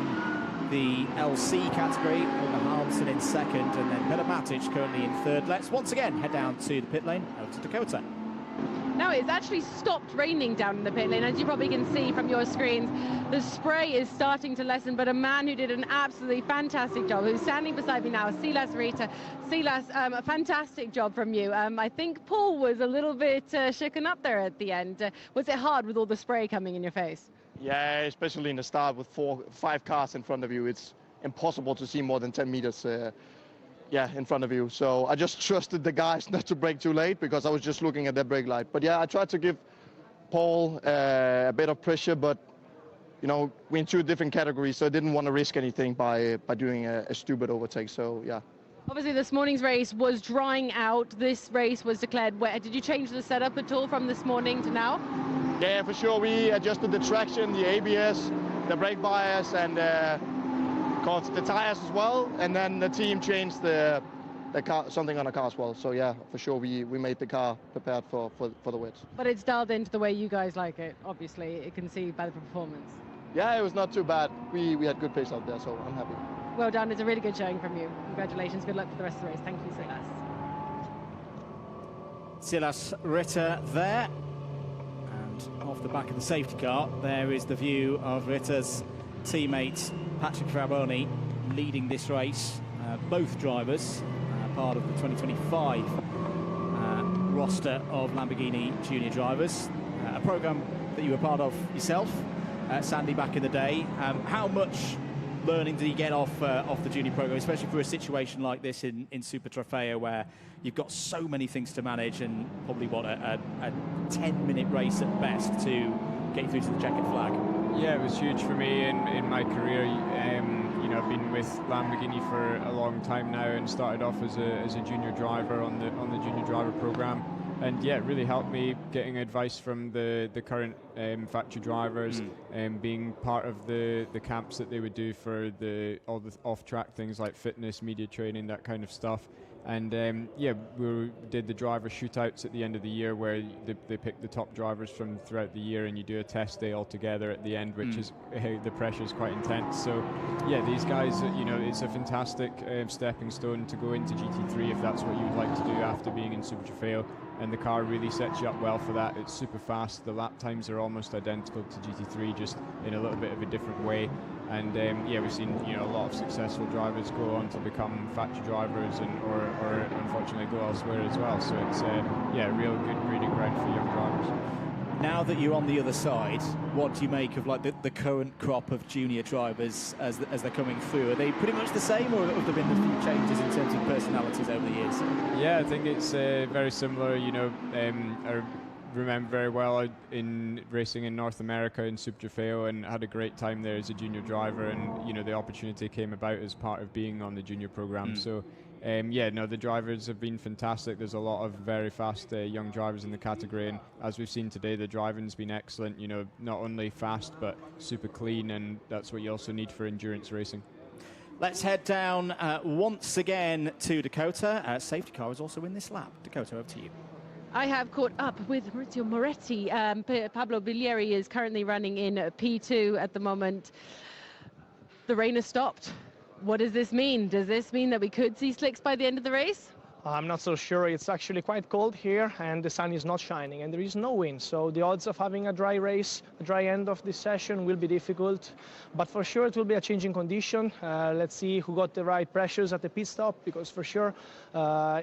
the LC category, Oliver Harmson in second, and then Peter Matic currently in third. Let's once again head down to the pit lane, out to Dakota. Now it's actually stopped raining down in the pit lane, as you probably can see from your screens. The spray is starting to lessen, but a man who did an absolutely fantastic job, who's standing beside me now, Silas Rita. Silas, a fantastic job from you. I think Paul was a little bit shaken up there at the end. Was it hard with all the spray coming in your face? Yeah, especially in the start with 5 cars in front of you. It's impossible to see more than 10 meters in front of you. So I just trusted the guys not to brake too late because I was just looking at their brake light. But yeah, I tried to give Paul a bit of pressure, but you know, we're in 2 different categories, so I didn't want to risk anything by doing a stupid overtake. So yeah. Obviously, this morning's race was drying out. This race was declared wet. Did you change the setup at all from this morning to now? Yeah, for sure. We adjusted the traction, the ABS, the brake bias, and the tires as well. And then the team changed the car, something on the car as well. So yeah, for sure, we made the car prepared for the wet. But it's dialed into the way you guys like it. Obviously, you can see by the performance. Yeah, it was not too bad. We had good pace out there, so I'm happy. Well done. It's a really good showing from you. Congratulations. Good luck for the rest of the race. Thank you, Silas. Silas Ritter there. And off the back of the safety car, there is the view of Ritter's teammate Patrick Fraboni leading this race. Both drivers part of the 2025 roster of Lamborghini junior drivers. A program that you were part of yourself, Sandy, back in the day. How much learning do you get off the junior program, especially for a situation like this in Super Trofeo, where you've got so many things to manage and probably a 10-minute race at best to get you through to the checkered flag? Yeah, it was huge for me in my career. You know, I've been with Lamborghini for a long time now, and started off as a junior driver on the junior driver program. And yeah, it really helped me getting advice from the current factory drivers, and being part of the camps that they would do for all the off-track things like fitness, media training, that kind of stuff. And yeah, we did the driver shootouts at the end of the year, where they pick the top drivers from throughout the year, and you do a test day all together at the end, which is the pressure is quite intense. So yeah, these guys, you know, it's a fantastic stepping stone to go into GT3 if that's what you would like to do after being in Super Trofeo. And the car really sets you up well for that. It's super fast. The lap times are almost identical to GT3, just in a little bit of a different way. And yeah, we've seen, you know, a lot of successful drivers go on to become factory drivers, or unfortunately go elsewhere as well. So it's yeah, a real good breeding ground for young drivers. Now that you're on the other side, what do you make of like the current crop of junior drivers as they're coming through? Are they pretty much the same, or have there been a few changes in terms of personalities over the years? Yeah, I think it's very similar. You know, I remember very well in racing in North America in Super Trofeo, and had a great time there as a junior driver. And you know, the opportunity came about as part of being on the junior program. So yeah, no, the drivers have been fantastic. There's a lot of very fast young drivers in the category, and as we've seen today, the driving's been excellent. You know, not only fast but super clean, and that's what you also need for endurance racing. Let's head down once again to Dakota. Safety car is also in this lap. Dakota, over to you. I have caught up with Maurizio Moretti. Pablo Bilieri is currently running in P2 at the moment. The rain has stopped. What does this mean? Does this mean that we could see slicks by the end of the race? I'm not so sure. It's actually quite cold here, and the sun is not shining, and there is no wind. So the odds of having a dry race, a dry end of this session will be difficult. But for sure, it will be a changing condition. Let's see who got the right pressures at the pit stop, because for sure,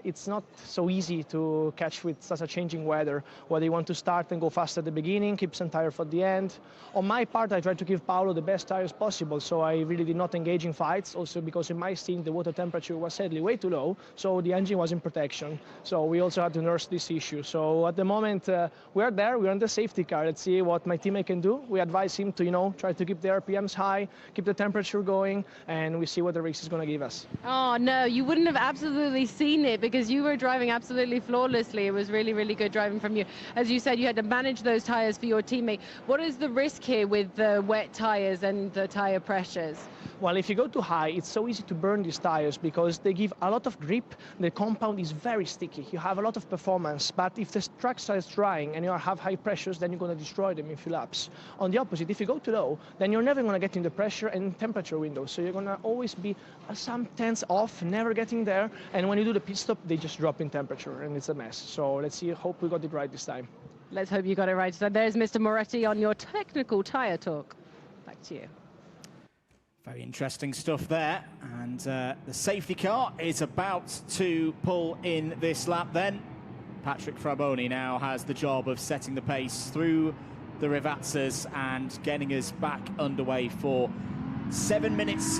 it's not so easy to catch with such a changing weather. Whether you want to start and go fast at the beginning, keep some tire for the end. On my part, I tried to give Paolo the best tires possible, so I really did not engage in fights. Also because in my stint, the water temperature was sadly way too low, so the engine was was in protection. So we also had to nurse this issue. So at the moment, we're there, we're on the safety car. Let's see what my teammate can do. We advise him to, you know, try to keep the RPMs high, keep the temperature going, and we see what the race is going to give us. Oh, no, you wouldn't have absolutely seen it because you were driving absolutely flawlessly. It was really, really good driving from you. As you said, you had to manage those tyres for your teammate. What is the risk here with the wet tyres and the tyre pressures? Well, if you go too high, it's so easy to burn these tires because they give a lot of grip. The compound is very sticky. You have a lot of performance, but if the track starts drying and you have high pressures, then you're going to destroy them in few laps. On the opposite, if you go too low, then you're never going to get in the pressure and temperature window. So you're going to always be some tenths off, never getting there. And when you do the pit stop, they just drop in temperature and it's a mess. So let's see, hope we got it right this time. Let's hope you got it right. So there's Mr. Moretti on your technical tyre talk. Back to you. Very interesting stuff there, and the safety car is about to pull in this lap then. Patrick Fraboni now has the job of setting the pace through the Rivazzas and getting us back underway for 7 minutes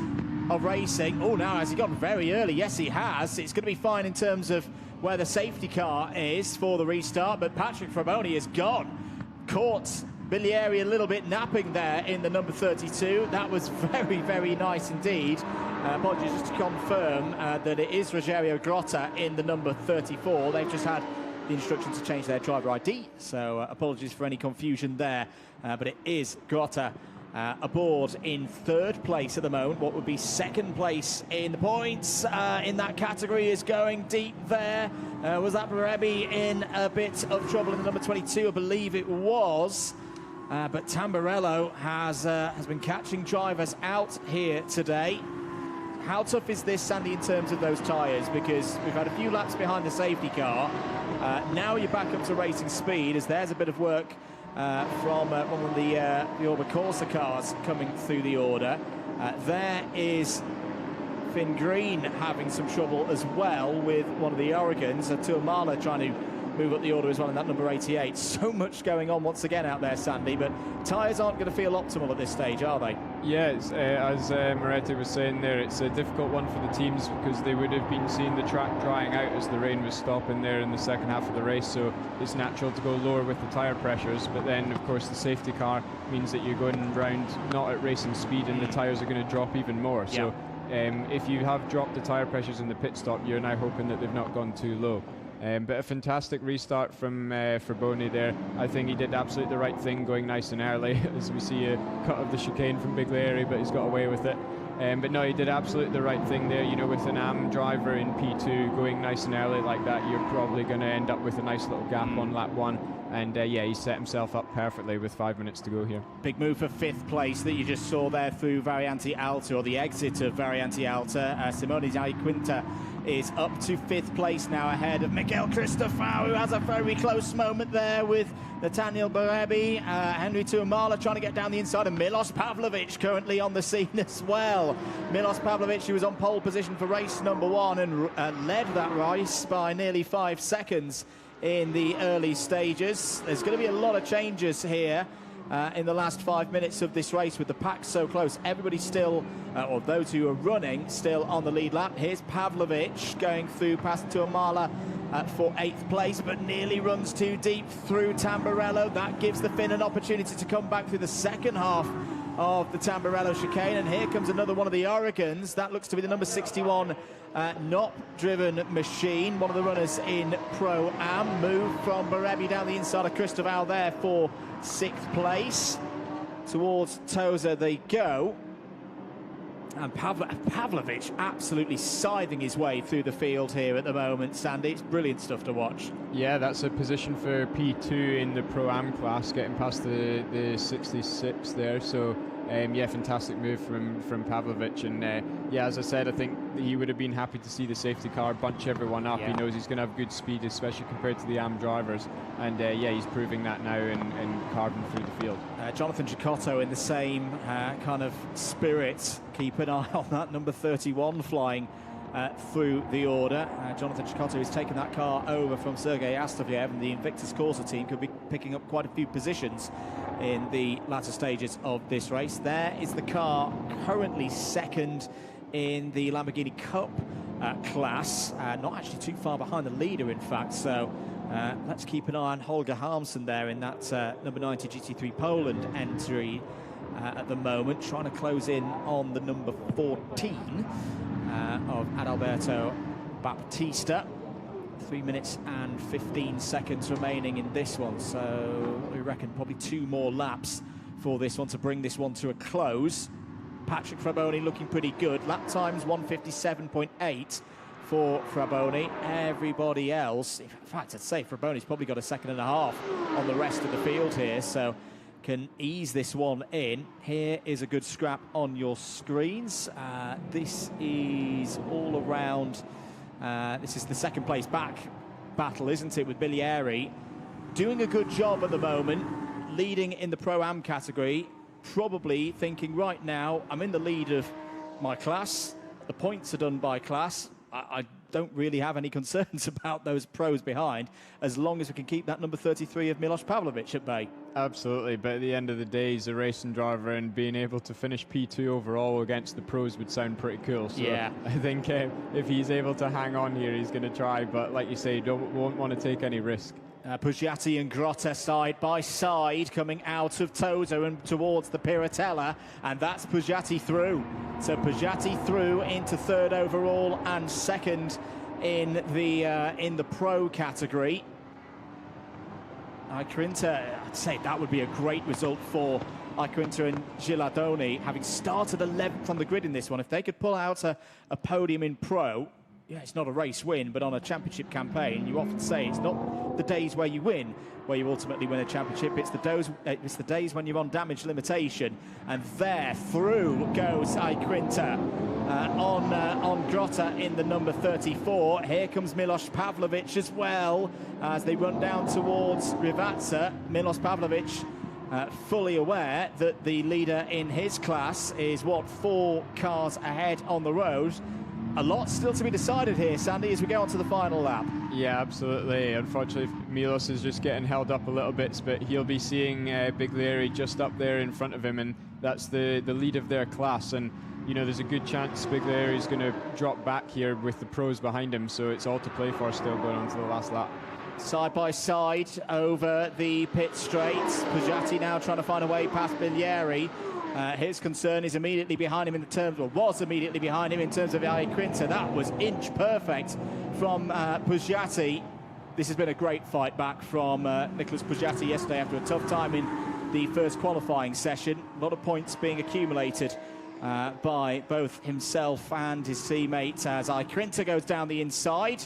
of racing. Oh, now has he gone very early? Yes, he has. It's going to be fine in terms of where the safety car is for the restart, but Patrick Fraboni is gone. Caught Bilieri a little bit napping there in the number 32. That was very, very nice indeed. Apologies, just to confirm that it is Rogerio Grotta in the number 34. They've just had the instruction to change their driver ID, so apologies for any confusion there. But it is Grotta aboard in third place at the moment. What would be second place in the points in that category is going deep there. Was that Berebi in a bit of trouble in the number 22? I believe it was. But Tamburello has been catching drivers out here today. How tough is this, Sandy, in terms of those tyres? Because we've had a few laps behind the safety car. Now you're back up to racing speed, as there's a bit of work from one of the Orba Corsa cars coming through the order. There is Finn Green having some trouble as well with one of the Oregons. Tuamala trying to move up the order as well in that number 88. So much going on once again out there, Sandy, but tyres aren't going to feel optimal at this stage, are they? Yeah, as Moretti was saying there, it's a difficult one for the teams because they would have been seeing the track drying out as the rain was stopping there in the second half of the race, so it's natural to go lower with the tyre pressures. But then, of course, the safety car means that you're going round not at racing speed and the tyres are going to drop even more. So if you have dropped the tyre pressures in the pit stop, you're now hoping that they've not gone too low. But a fantastic restart from Fraboni there. I think he did absolutely the right thing going nice and early as we see a cut of the chicane from Biglieri, but he's got away with it. But no, he did absolutely the right thing there. You know, with an AM driver in P2 going nice and early like that, you're probably going to end up with a nice little gap on lap one. And yeah, he set himself up perfectly with 5 minutes to go here. Big move for fifth place that you just saw there through Variante Alta, or the exit of Variante Alta. Simone Quinta is up to fifth place now, ahead of Miguel Cristofao, who has a very close moment there with Nathaniel Berebi. Henry Tuamala trying to get down the inside, and Milos Pavlovic currently on the scene as well. Milos Pavlovic, who was on pole position for race number one and led that race by nearly 5 seconds in the early stages. There's going to be a lot of changes here in the last 5 minutes of this race with the pack so close. Everybody still, or those who are running, still on the lead lap. Here's Pavlovic going through past Tuamala for 8th place, but nearly runs too deep through Tamburello. That gives the Finn an opportunity to come back through the second half of the Tamburello chicane, and here comes another one of the Oregons. That looks to be the number 61 Knop-driven machine, one of the runners in Pro-Am. Move from Berebi down the inside of Cristofao there for 6th place. Towards Toza they go. And Pavlovic absolutely scything his way through the field here at the moment, Sandy. It's brilliant stuff to watch. Yeah, that's a position for P2 in the Pro-Am class, getting past the 66 there. So, yeah, fantastic move from Pavlovic. And, yeah, as I said, I think he would have been happy to see the safety car bunch everyone up. Yeah. He knows he's going to have good speed, especially compared to the AM drivers. And, yeah, he's proving that now and carving through the field. Jonathan Cicotto in the same kind of spirit. Keep an eye on that number 31 flying through the order. Jonathan Cicotto has taken that car over from Sergei Astafyev, and the Invictus Corsa team could be picking up quite a few positions in the latter stages of this race. There is the car currently second in the Lamborghini Cup class. Not actually too far behind the leader, in fact. So let's keep an eye on Holger Harmsen there in that number 90 GT3 Poland entry at the moment, trying to close in on the number 14 of Adalberto Baptista. 3 minutes and 15 seconds remaining in this one, so we reckon probably 2 more laps for this one to bring this one to a close. Patrick Fraboni looking pretty good. Lap times 1:57.8 for Fraboni. Everybody else, in fact, I'd say Fraboni's probably got a 1.5 seconds on the rest of the field here, so can ease this one in. Here is a good scrap on your screens. This is all around. This is the second place back battle, isn't it, with Bilieri doing a good job at the moment, leading in the Pro-Am category, probably thinking right now, I'm in the lead of my class, the points are done by class, I don't really have any concerns about those pros behind, as long as we can keep that number 33 of Milos Pavlovic at bay. Absolutely, but at the end of the day, he's a racing driver, and being able to finish P2 overall against the pros would sound pretty cool. So yeah, I think if he's able to hang on here, he's going to try, but like you say, won't want to take any risk. Pugiati and Grotta side by side coming out of Tosa and towards the Piratella, and that's Pugiati through. So Pugiati through into 3rd overall and 2nd in the pro category. Iquinta, I'd say that would be a great result for Iquinta and Gilardoni, having started 11th on the grid in this one. If they could pull out a podium in pro, yeah, it's not a race win, but on a championship campaign, you often say it's not the days where you win, where you ultimately win a championship. It's the days when you're on damage limitation. And there, through goes Iquinta on Grotta in the number 34. Here comes Milos Pavlovic as well as they run down towards Rivazza. Milos Pavlovic fully aware that the leader in his class is, 4 cars ahead on the road. A lot still to be decided here, Sandy, as we go on to the final lap. Yeah, absolutely. Unfortunately, Milos is just getting held up a little bit, but he'll be seeing Biglieri just up there in front of him, and that's the lead of their class. And, you know, there's a good chance Biglieri is going to drop back here with the pros behind him, so it's all to play for still going on to the last lap. Side by side over the pit straight. Pugiati now trying to find a way past Biglieri. His concern is immediately behind him in terms, or was immediately behind him in terms of Iquinta. That was inch perfect from Pugiati. This has been a great fight back from Nicholas Pugiati yesterday after a tough time in the first qualifying session. A lot of points being accumulated by both himself and his teammate as Iquinta goes down the inside.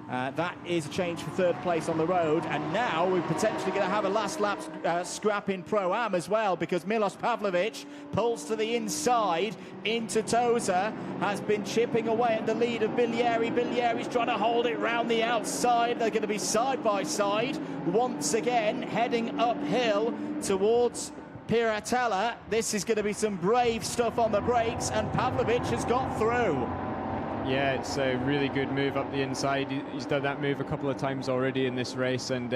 That is a change for 3rd place on the road, and now we're potentially going to have a last lap scrap in Pro-Am as well, because Milos Pavlovic pulls to the inside into Tosa, has been chipping away at the lead of Biglieri. Biglieri's trying to hold it round the outside. They're going to be side by side once again, heading uphill towards Piratella. This is going to be some brave stuff on the brakes, and Pavlovic has got through. Yeah, it's a really good move up the inside. He's done that move a couple of times already in this race, and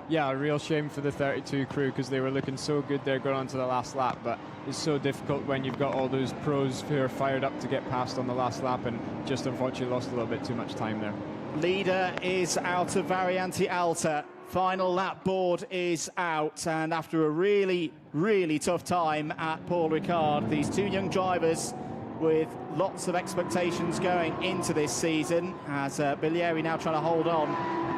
yeah, a real shame for the 32 crew, because they were looking so good there going on to the last lap, but it's so difficult when you've got all those pros who are fired up to get past on the last lap, and just unfortunately lost a little bit too much time there. Leader is out of Variante Alta. Final lap board is out, and after a really, really tough time at Paul Ricard, these 2 young drivers with lots of expectations going into this season, as Biglieri now trying to hold on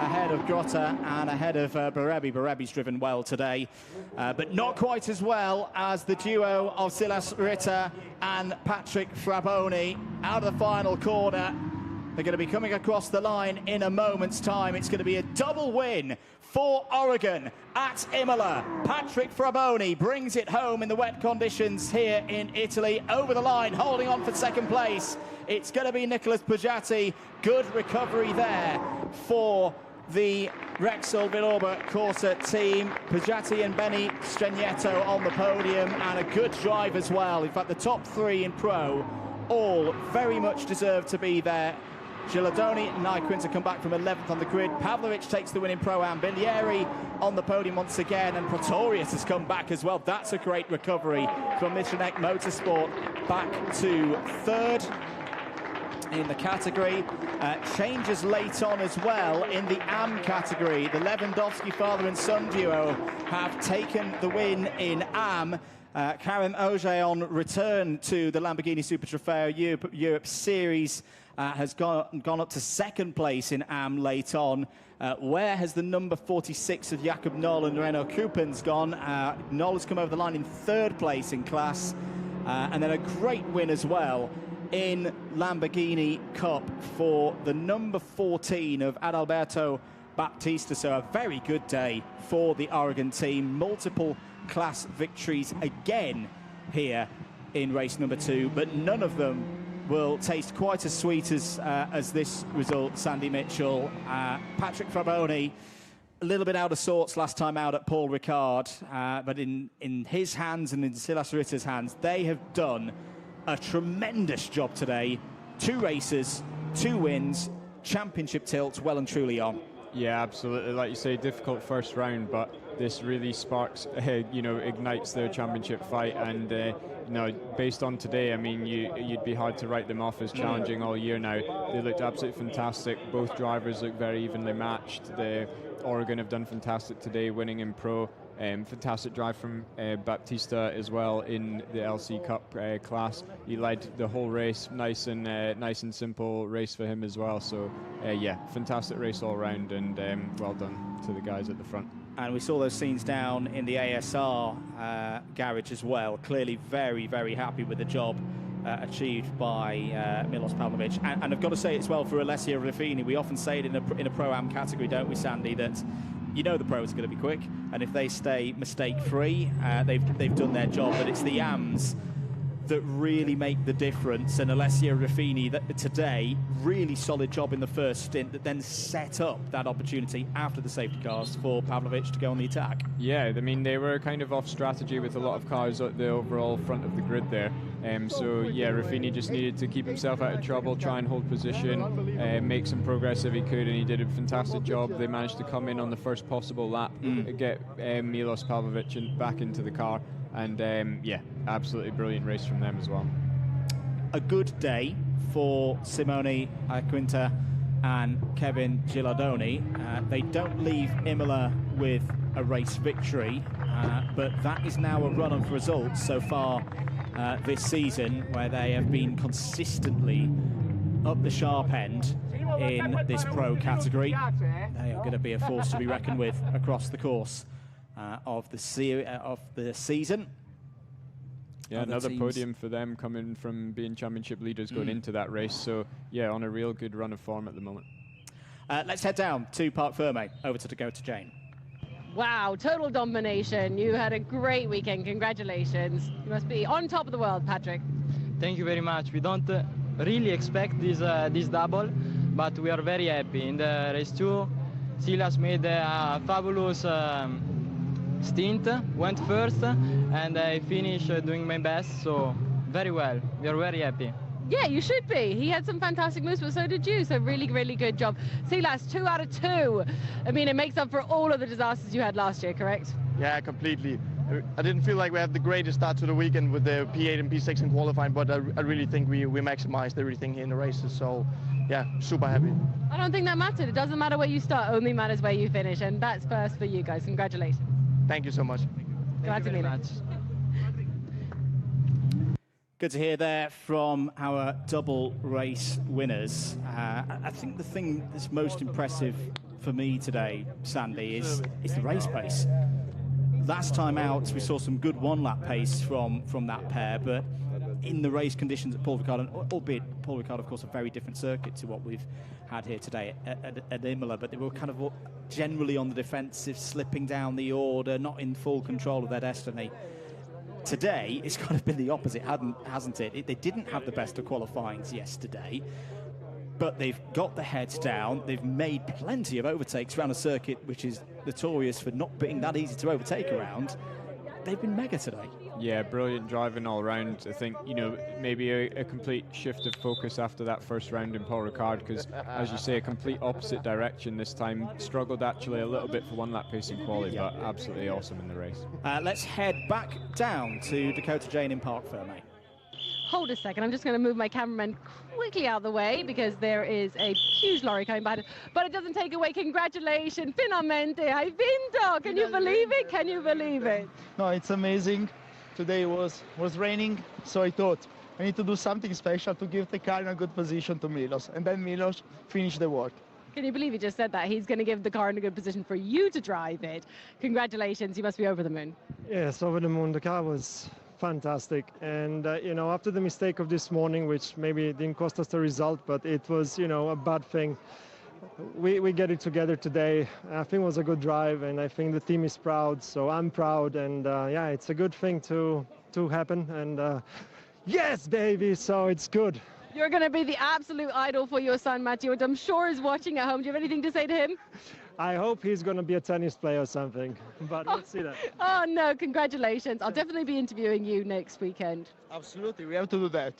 ahead of Grotta and ahead of Berebi. Berebi's driven well today, but not quite as well as the duo of Silas Ritter and Patrick Fraboni. Out of the final corner, they're going to be coming across the line in a moment's time. It's going to be a double win for Oregon at Imola. Patrick Fraboni brings it home in the wet conditions here in Italy. Over the line, holding on for 2nd place. It's going to be Nicholas Pugiati. Good recovery there for the Rexel Villorba Corsa team. Pugiati and Benny Strenietto on the podium, and a good drive as well. In fact, the top 3 in pro all very much deserve to be there. Gilardoni and Iquinta come back from 11th on the grid. Pavlovic takes the win in Pro-Am. Biglieri on the podium once again, and Pretorius has come back as well. That's a great recovery from Mitronek Motorsport, back to 3rd. in the category. Changes late on as well in the AM category. The Lewandowski father and son duo have taken the win in AM. Karim Ogier on return to the Lamborghini Super Trofeo Europe Series has gone up to second place in AM late on. Where has the number 46 of Jakob Noll and Renault Coupens gone? Noll has come over the line in third place in class. And then a great win as well in Lamborghini Cup for the number 14 of Adalberto Baptista. So a very good day for the Oregon team. Multiple class victories again here in race number 2, but none of them will taste quite as sweet as this result, Sandy Mitchell. Patrick Fraboni, a little bit out of sorts last time out at Paul Ricard, but in his hands and in Silas Ritter's hands, they have done a tremendous job today. 2 races, 2 wins, championship tilt well and truly on. Yeah, absolutely. Like you say, difficult first round, but this really sparks, ignites their championship fight. And, based on today, I mean, you'd be hard to write them off as challenging all year now. They looked absolutely fantastic. Both drivers look very evenly matched. Oregon have done fantastic today, winning in pro. Fantastic drive from Baptista as well in the LC Cup class. He led the whole race, nice and simple race for him as well. So yeah, fantastic race all round, and well done to the guys at the front. And we saw those scenes down in the ASR garage as well. Clearly very, very happy with the job achieved by Milos Pavlovic. And I've got to say as well for Alessio Ruffini, we often say it in a Pro-Am category, don't we, Sandy, that you know the pros are going to be quick, and if they stay mistake-free, they've done their job. But it's the AMs that really make the difference, and Alessio Ruffini today, really solid job in the first stint that then set up that opportunity after the safety cars for Pavlovic to go on the attack. Yeah, I mean, they were kind of off strategy with a lot of cars at the overall front of the grid there. So yeah, Ruffini just needed to keep himself out of trouble, try and hold position, make some progress if he could, and he did a fantastic job. They managed to come in on the first possible lap, get Milos Pavlovic back into the car, and yeah, absolutely brilliant race from them as well. A good day for Simone Quinta and Kevin Gilardoni. They don't leave Imola with a race victory, but that is now a run of results so far this season, where they have been consistently up the sharp end in this pro category. They are going to be a force to be reckoned with across the course of the season. Yeah, another podium for them, coming from being championship leaders going into that race. So yeah, on a real good run of form at the moment. Let's head down to Parc Ferme, over to Dakota Jane. Wow, total domination. You had a great weekend. Congratulations. You must be on top of the world, Patrick. Thank you very much. We don't really expect this double, but we are very happy. In the race 2, Silas made a fabulous stint, went first, and I finished doing my best, so very well. We are very happy. Yeah, you should be. He had some fantastic moves, but so did you. So really, really good job. Silas, 2 out of 2. I mean, it makes up for all of the disasters you had last year, correct? Yeah, completely. I didn't feel like we had the greatest start to the weekend with the P8 and P6 in qualifying, but I really think we maximized everything here in the races. So, yeah, super happy. I don't think that mattered. It doesn't matter where you start, only matters where you finish, and that's first for you guys. Congratulations. Thank you so much. Glad to meet you. Good to hear there from our double race winners. I think the thing that's most impressive for me today, Sandy, is the race pace. Last time out, we saw some good one-lap pace from that pair, but in the race conditions at Paul Ricard, and albeit Paul Ricard, of course, a very different circuit to what we've had here today at Imola, but they were kind of generally on the defensive, slipping down the order, not in full control of their destiny. Today, it's kind of been the opposite, hasn't it? They didn't have the best of qualifyings yesterday, but they've got the heads down. They've made plenty of overtakes around a circuit which is notorious for not being that easy to overtake around. They've been mega today. Yeah, brilliant driving all round. I think, maybe a complete shift of focus after that first round in Paul Ricard, because, as you say, a complete opposite direction this time. Struggled actually a little bit for one-lap pace in quali, but absolutely awesome in the race. Let's head back down to Dakota Jane in Parc Ferme. hold a second. I'm just going to move my cameraman quickly out of the way because there is a huge lorry coming by. But it doesn't take away. Congratulations. Finalmente. Hai vinto. Can you believe it? Can you believe it? No, it's amazing. Today was raining, so I thought I need to do something special to give the car in a good position to Milos. And then Milos finished the work. Can you believe he just said that? He's going to give the car in a good position for you to drive it. Congratulations. You must be over the moon. Yes, over the moon. The car was fantastic. And, you know, after the mistake of this morning, which maybe didn't cost us the result, but it was, you know, a bad thing. We get it together today. I think it was a good drive, and I think the team is proud. So I'm proud. And, yeah, it's a good thing to happen. And, yes, baby, so it's good. You're going to be the absolute idol for your son, Matthew, which I'm sure is watching at home. Do you have anything to say to him? I hope he's going to be a tennis player or something, but we'll see that. Oh, no, congratulations. I'll definitely be interviewing you next weekend. Absolutely, we have to do that.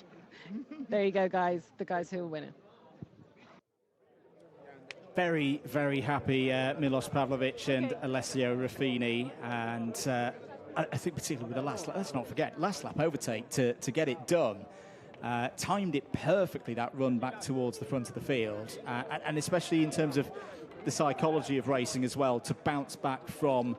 There you go, guys, the guys who will win it. Very, very happy Milos Pavlovic and Alessio Ruffini, and I think particularly with the last lap, let's not forget, last lap overtake to get it done. Timed it perfectly, that run back towards the front of the field, and especially in terms of the psychology of racing as well, to bounce back from,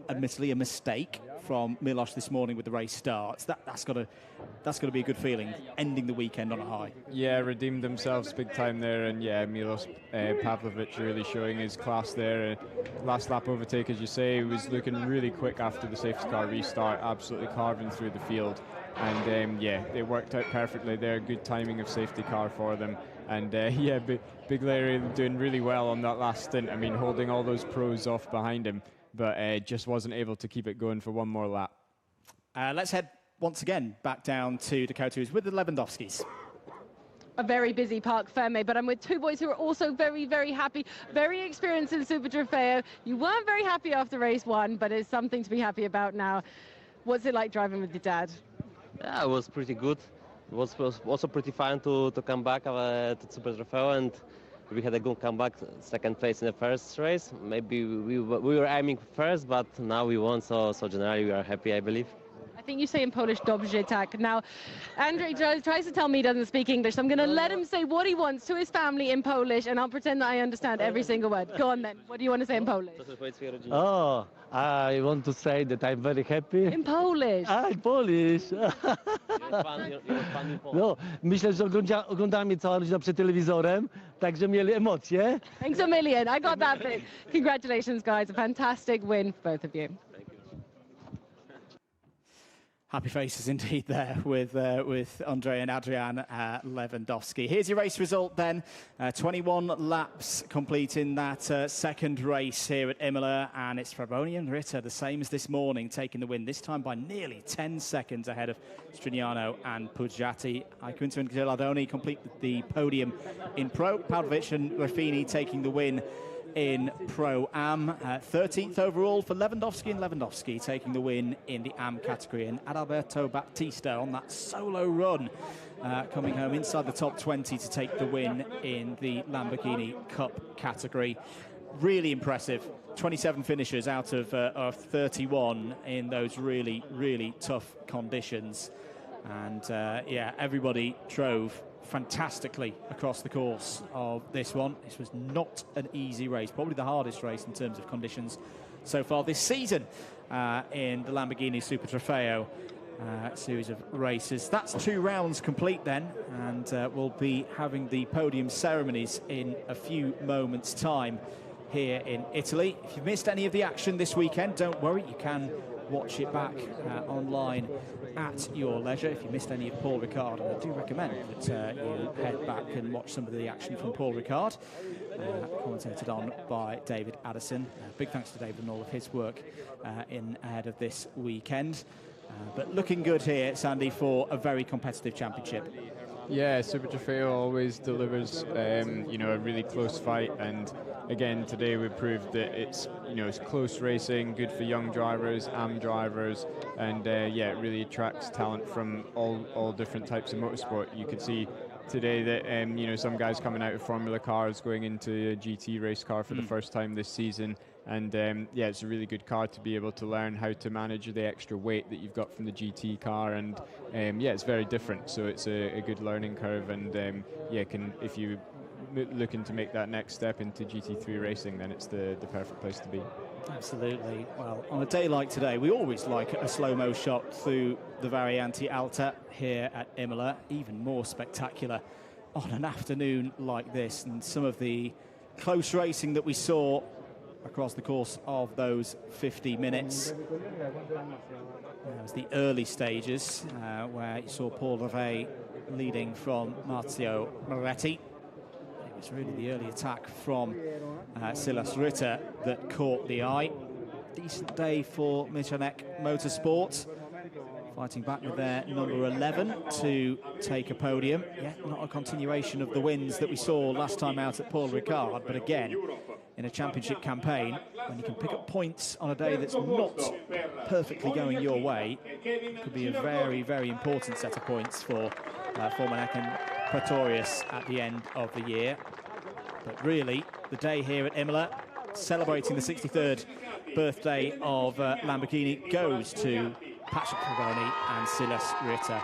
admittedly, a mistake from Milos this morning with the race starts. That's got to be a good feeling, ending the weekend on a high. Yeah, redeemed themselves big time there, and yeah, Milos Pavlovic really showing his class there. Last lap overtake, as you say, was looking really quick after the safety car restart, absolutely carving through the field. And yeah, it worked out perfectly there. Good timing of safety car for them. And yeah, Big Larry doing really well on that last stint. I mean, holding all those pros off behind him, but just wasn't able to keep it going for one more lap. Let's head once again back down to Dakota with the Lewandowskis. A very busy Parc Ferme, but I'm with two boys who are also very, very happy, very experienced in Super Trofeo. You weren't very happy after race one, but it's something to be happy about now. What's it like driving with your dad? Yeah, it was pretty good. It was also pretty fun to come back to Super Trofeo, and we had a good comeback, second place in the first race. Maybe we were aiming first, but now we won, so generally we are happy, I believe. I think you say in Polish, dobrze tak. Now, Andrzej tries to tell me he doesn't speak English, so I'm going to let him say what he wants to his family in Polish, and I'll pretend that I understand every single word. Go on then. What do you want to say in Polish? Oh, I want to say that I'm very happy. In Polish. In Polish. No, myślę, że oglądała mnie cała rodzina przed telewizorem, także mieli emocje. Thanks a million. I got that bit. Congratulations, guys. A fantastic win for both of you. Happy faces indeed there with Andrei and Adrian Lewandowski. Here's your race result then. 21 laps completing that second race here at Imola, and it's Fraboni and Ritter, the same as this morning, taking the win, this time by nearly 10 seconds ahead of Strignano and Puggiati. Aikuntu and Gilardoni complete the podium in Pro. Pavlovic and Ruffini taking the win in Pro-Am. 13th overall for Lewandowski, and Lewandowski taking the win in the Am category. And Adalberto Baptista on that solo run, coming home inside the top 20 to take the win in the Lamborghini Cup category. Really impressive. 27 finishes out of 31 in those really, really tough conditions. And yeah, everybody drove fantastically across the course of this one. This was not an easy race, probably the hardest race in terms of conditions so far this season in the Lamborghini Super Trofeo series of races. That's 2 rounds complete then, and we'll be having the podium ceremonies in a few moments' time here in Italy. If you've missed any of the action this weekend, don't worry, you can watch it back commentating at your leisure. If you missed any of Paul Ricard, I do recommend that you head back and watch some of the action from Paul Ricard, commentated on by David Addison. Big thanks to David and all of his work ahead of this weekend. But looking good here, Sandy, for a very competitive championship. Yeah, Super Trofeo always delivers, you know, a really close fight, and again today we proved that it's, you know, it's close racing, good for young drivers, AM drivers, and yeah, it really attracts talent from all different types of motorsport. You could see today that you know, some guys coming out of Formula cars going into a GT race car for the first time this season, and yeah, it's a really good car to be able to learn how to manage the extra weight that you've got from the GT car, and yeah, it's very different, so it's a good learning curve, and yeah, if you looking to make that next step into GT3 racing, then it's the perfect place to be. Absolutely. Well, on a day like today, we always like a slow-mo shot through the Variante Alta here at Imola, even more spectacular on an afternoon like this, and some of the close racing that we saw across the course of those 50 minutes. That was the early stages where you saw Paul Revey leading from Marzio Moretti. It was really the early attack from Silas Ritter that caught the eye. Decent day for Michanek Motorsport, fighting back with their number 11 to take a podium. Yeah, not a continuation of the wins that we saw last time out at Paul Ricard, but again, in a championship campaign, when you can pick up points on a day that's not perfectly going your way, it could be a very, very important set of points for Manek and Pretorius at the end of the year. But really, the day here at Imola, celebrating the 63rd birthday of Lamborghini, goes to Patrick Faboni and Silas Ritter.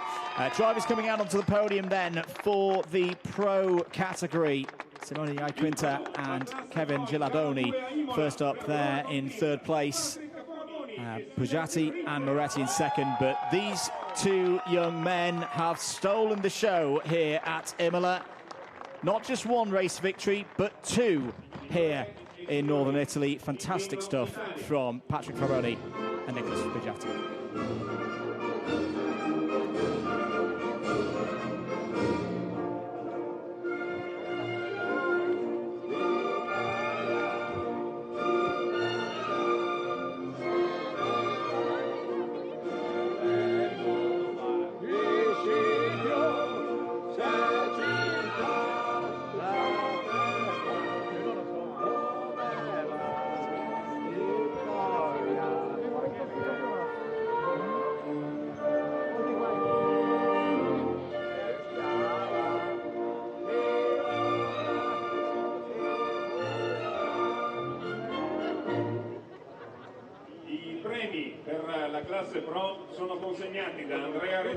Drivers coming out onto the podium then for the pro category. Simone Iquinta and Kevin Gilardoni first up there in third place. Pujatti and Moretti in second, but these two young men have stolen the show here at Imola. Not just one race victory, but two here in Northern Italy. Fantastic stuff from Patrick Faboni and Nicholas Pujatti.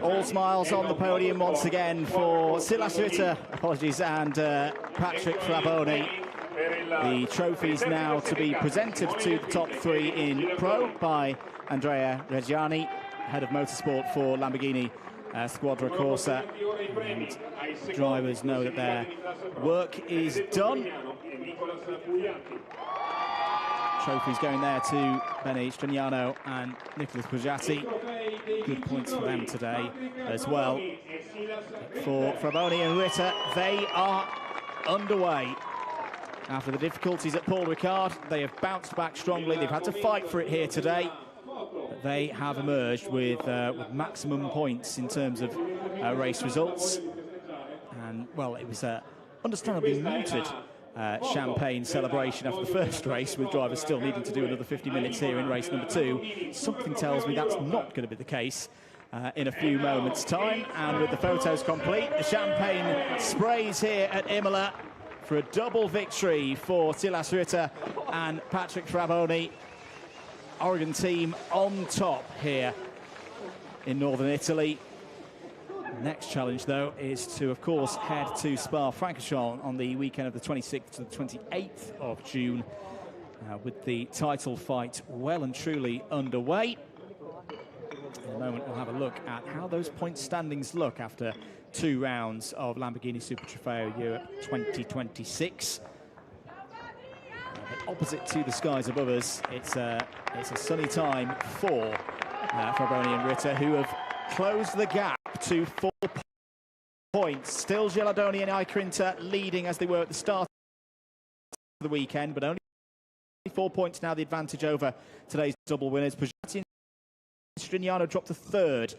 All smiles on the podium once again for Silas Ritter, apologies, and Patrick Faboni. The trophies now to be presented to the top three in Pro by Andrea Reggiani, head of motorsport for Lamborghini Squadra Corsa. And drivers know that their work is done. Trophies going there to Benny Strignano and Nicholas Pujatti. Good points for them today as well. For Faboni and Ritter, they are underway. After the difficulties at Paul Ricard, they have bounced back strongly. They've had to fight for it here today. But they have emerged with maximum points in terms of race results. And, well, it was understandably muted champagne celebration after the first race, with drivers still needing to do another 50 minutes here in race number 2. Something tells me that's not going to be the case in a few moments' time. And with the photos complete, the champagne sprays here at Imola for a double victory for Silas Ritter and Patrick Faboni. Oregon team on top here in Northern Italy. Next challenge, though, is to, of course, head to Spa-Francorchamps on the weekend of the 26th to the 28th of June, with the title fight well and truly underway. In a moment, we'll have a look at how those point standings look after 2 rounds of Lamborghini Super Trofeo Europe 2026. But opposite to the skies above us, it's a sunny time for Faboni and Ritter, who have closed the gap to 4 points. Still Gilardoni and Iquinta leading as they were at the start of the weekend, but only 4 points now the advantage over today's double winners. Pujatti and Strignano dropped to 3rd.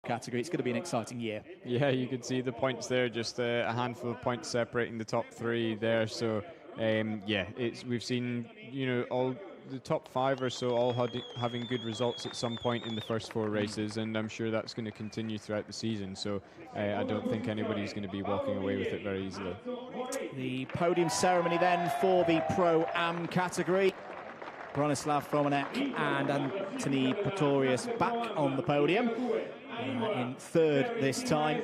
Category. It's going to be an exciting year. Yeah, you can see the points there, just a handful of points separating the top 3 there. So yeah, we've seen, you know, all the top 5 or so all having good results at some point in the first 4 races, and I'm sure that's going to continue throughout the season. So I don't think anybody's going to be walking away with it very easily. The podium ceremony then for the Pro-Am category. Bronislav Fomenek and Anthony Pretorius back on the podium. In third this time.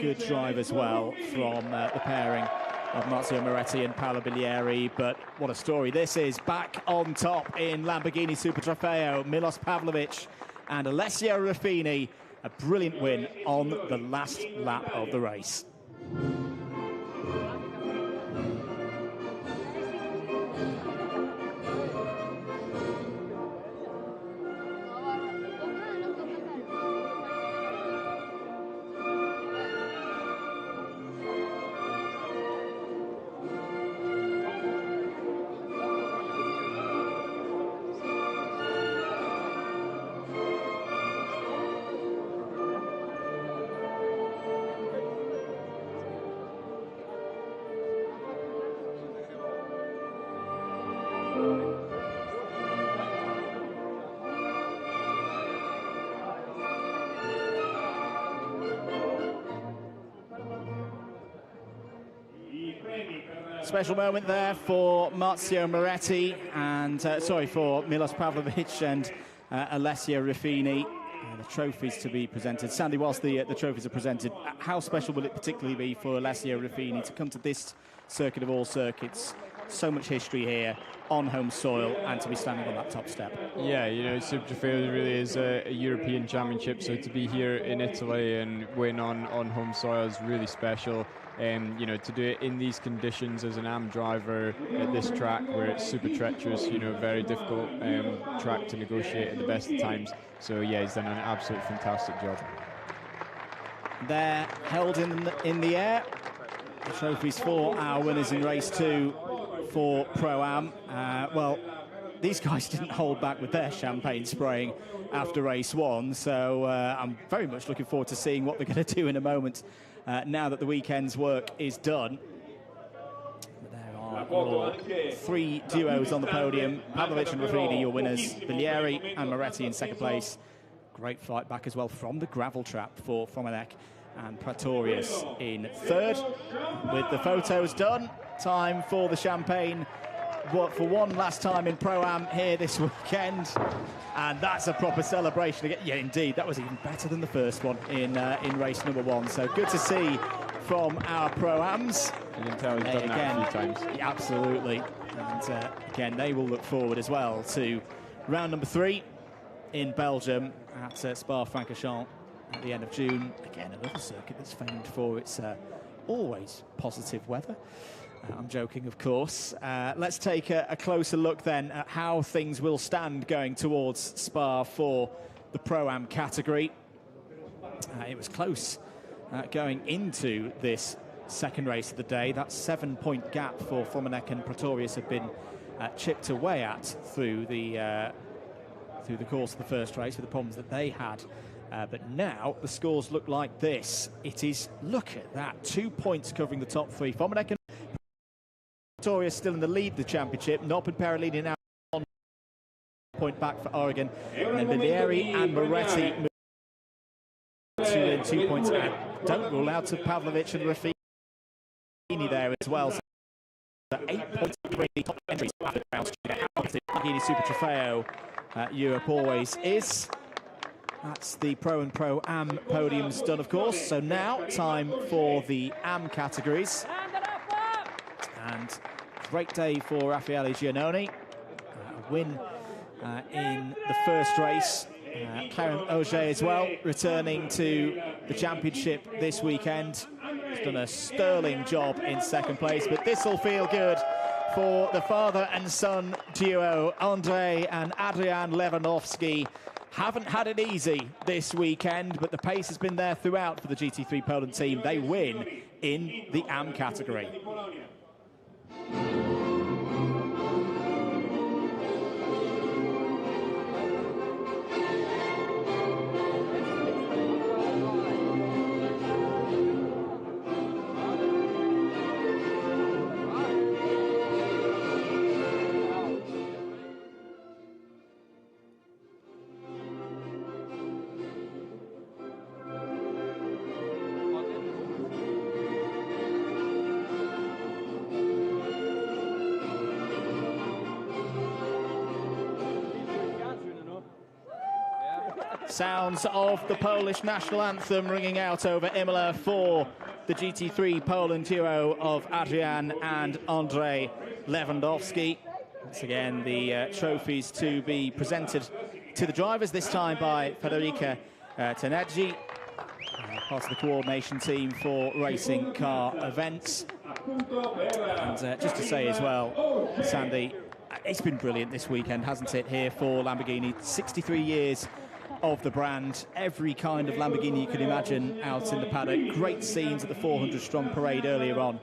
Good drive as well from the pairing of Marzio Moretti and Paolo Bilieri, but what a story this is. Back on top in Lamborghini Super Trofeo, Milos Pavlovic and Alessio Ruffini. A brilliant win on the last lap of the race. Special moment there for Marzio Moretti and, for Milos Pavlovic and Alessio Ruffini. The trophies to be presented. Sandy, whilst the trophies are presented, how special will it particularly be for Alessio Ruffini to come to this circuit of all circuits? So much history here on home soil and to be standing on that top step. Yeah, you know, Super Trofeo really is a European championship, so to be here in Italy and win on home soil is really special. You know, to do it in these conditions as an AM driver at this track where it's super treacherous, you know, very difficult track to negotiate at the best of times. So yeah, he's done an absolutely fantastic job. They're held in the air. The trophies for our winners in race 2 for Pro-Am. Well, these guys didn't hold back with their champagne spraying after race 1, so I'm very much looking forward to seeing what they're going to do in a moment. Now that the weekend's work is done. There are your 3 duos on the podium. Pavlovic and Ruffini, your winners. Bilieri and Moretti in second place. Great fight back as well from the gravel trap for Fomenek and Pretorius in third. With the photos done, time for the champagne for one last time in Pro-Am here this weekend. And that's a proper celebration again. Yeah, indeed, that was even better than the first one in race number 1. So good to see from our Pro-Ams. You can tell he's done that a few times. Yeah, absolutely. And again, they will look forward as well to round number 3 in Belgium at Spa-Francorchamps at the end of June. Again, another circuit that's famed for its always positive weather. I'm joking, of course. Let's take a closer look then at how things will stand going towards Spa for the Pro-Am category. It was close going into this second race of the day. That 7-point gap for Fomenek and Pretorius had been chipped away at through the course of the first race with the problems that they had. But now the scores look like this. It is, look at that, 2 points covering the top 3. Fomenek and Pretorius still in the lead, the championship. Knopp and Perolini now 1 point back for Oregon. And then Bilieri and Moretti move to 2 points out. Don't rule out to Pavlovic and Ruffini there as well. So 8 points to bring the top entries after the round. How the Lamborghini Super Trofeo Europe always is. That's the Pro and Pro-Am podiums done, of course. So now time for the Am categories. And great day for Raffaele Giannone. A win in the first race. Clarence Auger as well, returning to the championship this weekend. He's done a sterling job in second place, but this will feel good for the father and son duo, Andrei and Adrian Levanovsky. Haven't had it easy this weekend, but the pace has been there throughout for the GT3 Poland team. They win in the AM category. Sounds of the Polish national anthem ringing out over Imola for the GT3 Poland duo of Adrian and Andrzej Lewandowski. Once again, the trophies to be presented to the drivers, this time by Federica Teneggi, part of the coordination team for racing car events. And just to say as well, Sandy, it's been brilliant this weekend, hasn't it, here for Lamborghini? 63 years of the brand, every kind of Lamborghini you could imagine out in the paddock. Great scenes at the 400-strong parade earlier on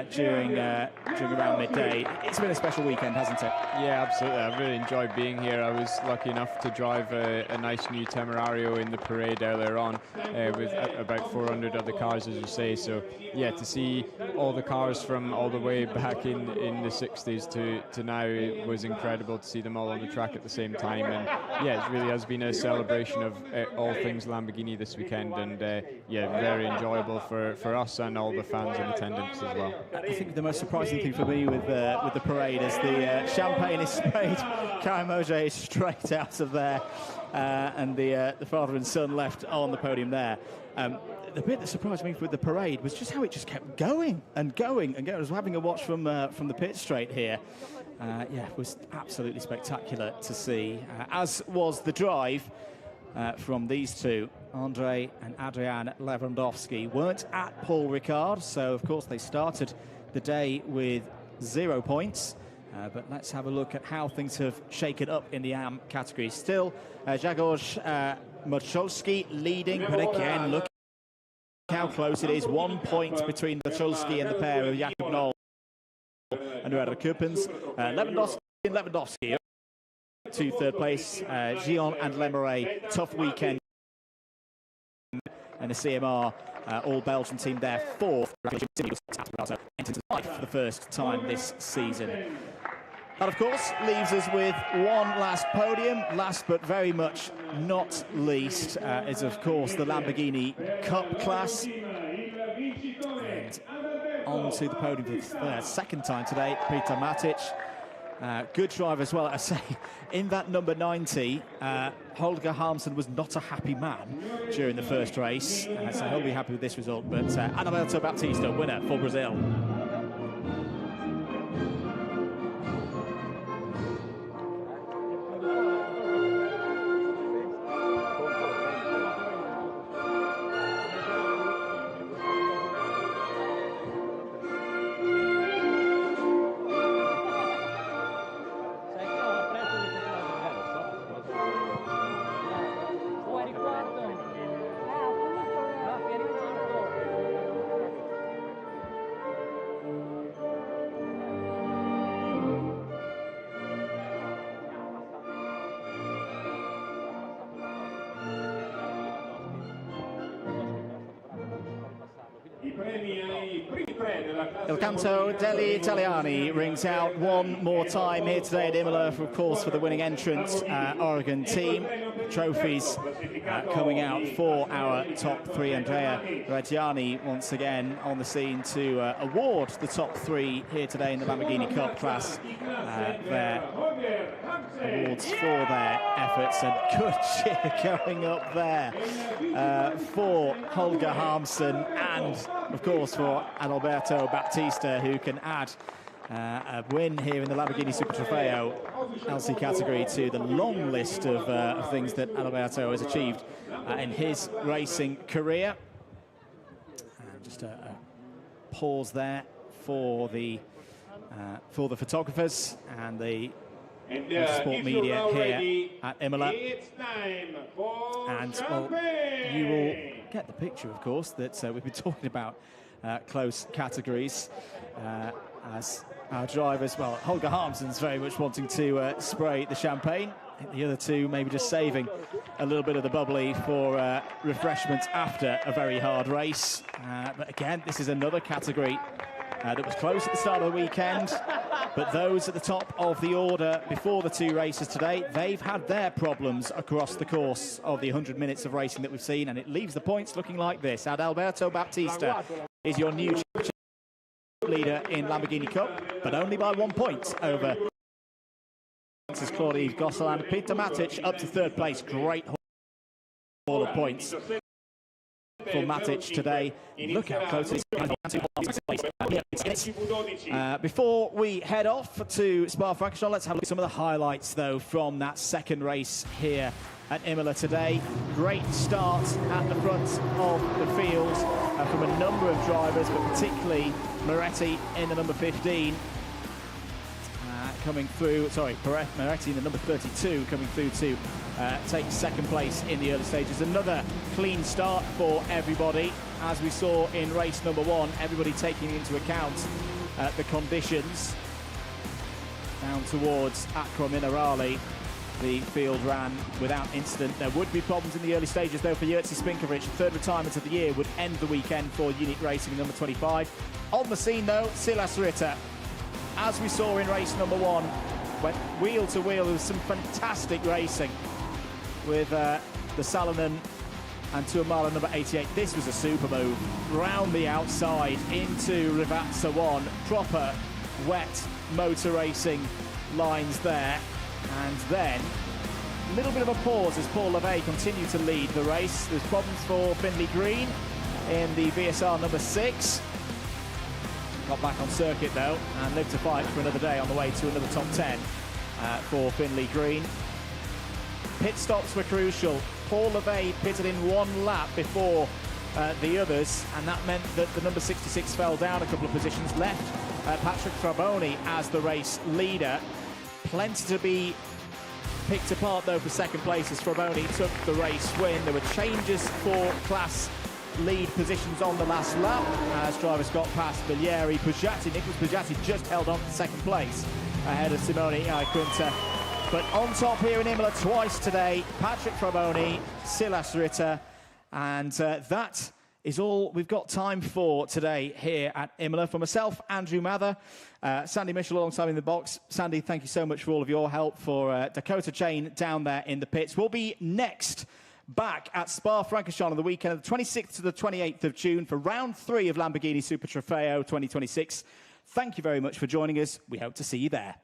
during around midday. It's been a special weekend, hasn't it? Yeah, absolutely. I've really enjoyed being here. I was lucky enough to drive a nice new Temerario in the parade earlier on with about 400 other cars, as you say. So, yeah, to see all the cars from all the way back in the 60s to now, it was incredible to see them all on the track at the same time. And, yeah, it really has been a celebration of all things Lamborghini this weekend, and yeah, very enjoyable for us and all the fans in attendance as well. I think the most surprising thing for me with the parade is the champagne is sprayed. Kaimoje is straight out of there, and the father and son left on the podium there. The bit that surprised me with the parade was just how it just kept going and going and going. I was having a watch from the pit straight here. Yeah, it was absolutely spectacular to see, as was the drive from these two. Andrzej and Adrian Lewandowski weren't at Paul Ricard, so of course they started the day with 0 points. But let's have a look at how things have shaken up in the AM category. Still, Grzegorz Moczulski leading, but again, look how close it is. 1 point between Moczulski and the pair of Jakub Noll and Rueda Kupens. Lewandowski to third place. Gion and Lemeray, tough weekend. And the CMR all-Belgian team there, fourth. Entered life for the first time this season. That, of course, leaves us with one last podium. Last but very much not least is, of course, the Lamborghini Cup class. And on to the podium for the second time today, Peter Matic. Good drive as well. I say, in that number 90, Holger Harmsen was not a happy man during the first race, so he'll be happy with this result. But Adalberto Baptista, winner for Brazil. Il Canto degli Italiani rings out one more time here today at Imola, of course, for the winning entrant Oregon team. Trophies coming out for our top three. Andrea Reggiani once again on the scene to award the top three here today in the Lamborghini Cup class their awards for their efforts, and good cheer going up there for Holger Harmsen and, of course, for Adalberto Baptista, who can add a win here in the Lamborghini Super Trofeo LC category to the long list of things that Adalberto has achieved in his racing career. And just a pause there for the photographers and the sport media here at Imola. And well, you will get the picture, of course, that we've been talking about close categories as our drivers. Well, Holger Harmsen's very much wanting to spray the champagne. I think the other two maybe just saving a little bit of the bubbly for refreshments after a very hard race. But again, this is another category that was close at the start of the weekend, but those at the top of the order before the two races today, they've had their problems across the course of the 100 minutes of racing that we've seen, and it leaves the points looking like this. Adalberto Baptista is your new leader in Lamborghini Cup, but only by 1 point over Claude Gosselin. Peter Matic up to third place. Great all the points for Matic today. Look how close it is. Before we head off to Spa-Francorchamps, let's have a look at some of the highlights, though, from that second race here at Imola today. Great start at the front of the field from a number of drivers, but particularly Moretti in the number 15. Coming through, sorry, Moretti in the number 32 coming through to take second place in the early stages. Another clean start for everybody, as we saw in race number 1, everybody taking into account the conditions. Down towards Acqua Minerale, the field ran without incident. There would be problems in the early stages, though, for Jurzi Spinkovic. Third retirement of the year would end the weekend for Unique Racing in number 25. On the scene, though, Silas Ritter. As we saw in race number 1, went wheel to wheel. There was some fantastic racing with the Salonen and Tuamala number 88. This was a super move. Round the outside into Rivazza 1. Proper wet motor racing lines there. And then a little bit of a pause as Paul Levey continued to lead the race. There's problems for Finley Green in the VSR number 6. Got back on circuit, though, and lived to fight for another day on the way to another top 10 for Finley Green. Pit stops were crucial. Paul Levey pitted in 1 lap before the others, and that meant that the number 66 fell down a couple of positions, left Patrick Fraboni as the race leader. Plenty to be picked apart, though, for second place as Fraboni took the race win. There were changes for class lead positions on the last lap as drivers got past Villieri. Nicholas Pujatti just held on to second place ahead of Simone Iaquinta. But on top here in Imola twice today, Patrick Fraboni, Silas Ritter, and that is all we've got time for today here at Imola. For myself, Andrew Mather, Sandy Mitchell alongside me in the box. Sandy, thank you so much for all of your help. For Dakota Chain down there in the pits. We'll be next back at Spa-Francorchamps on the weekend of the 26th to the 28th of June for round 3 of Lamborghini Super Trofeo 2026. Thank you very much for joining us. We hope to see you there.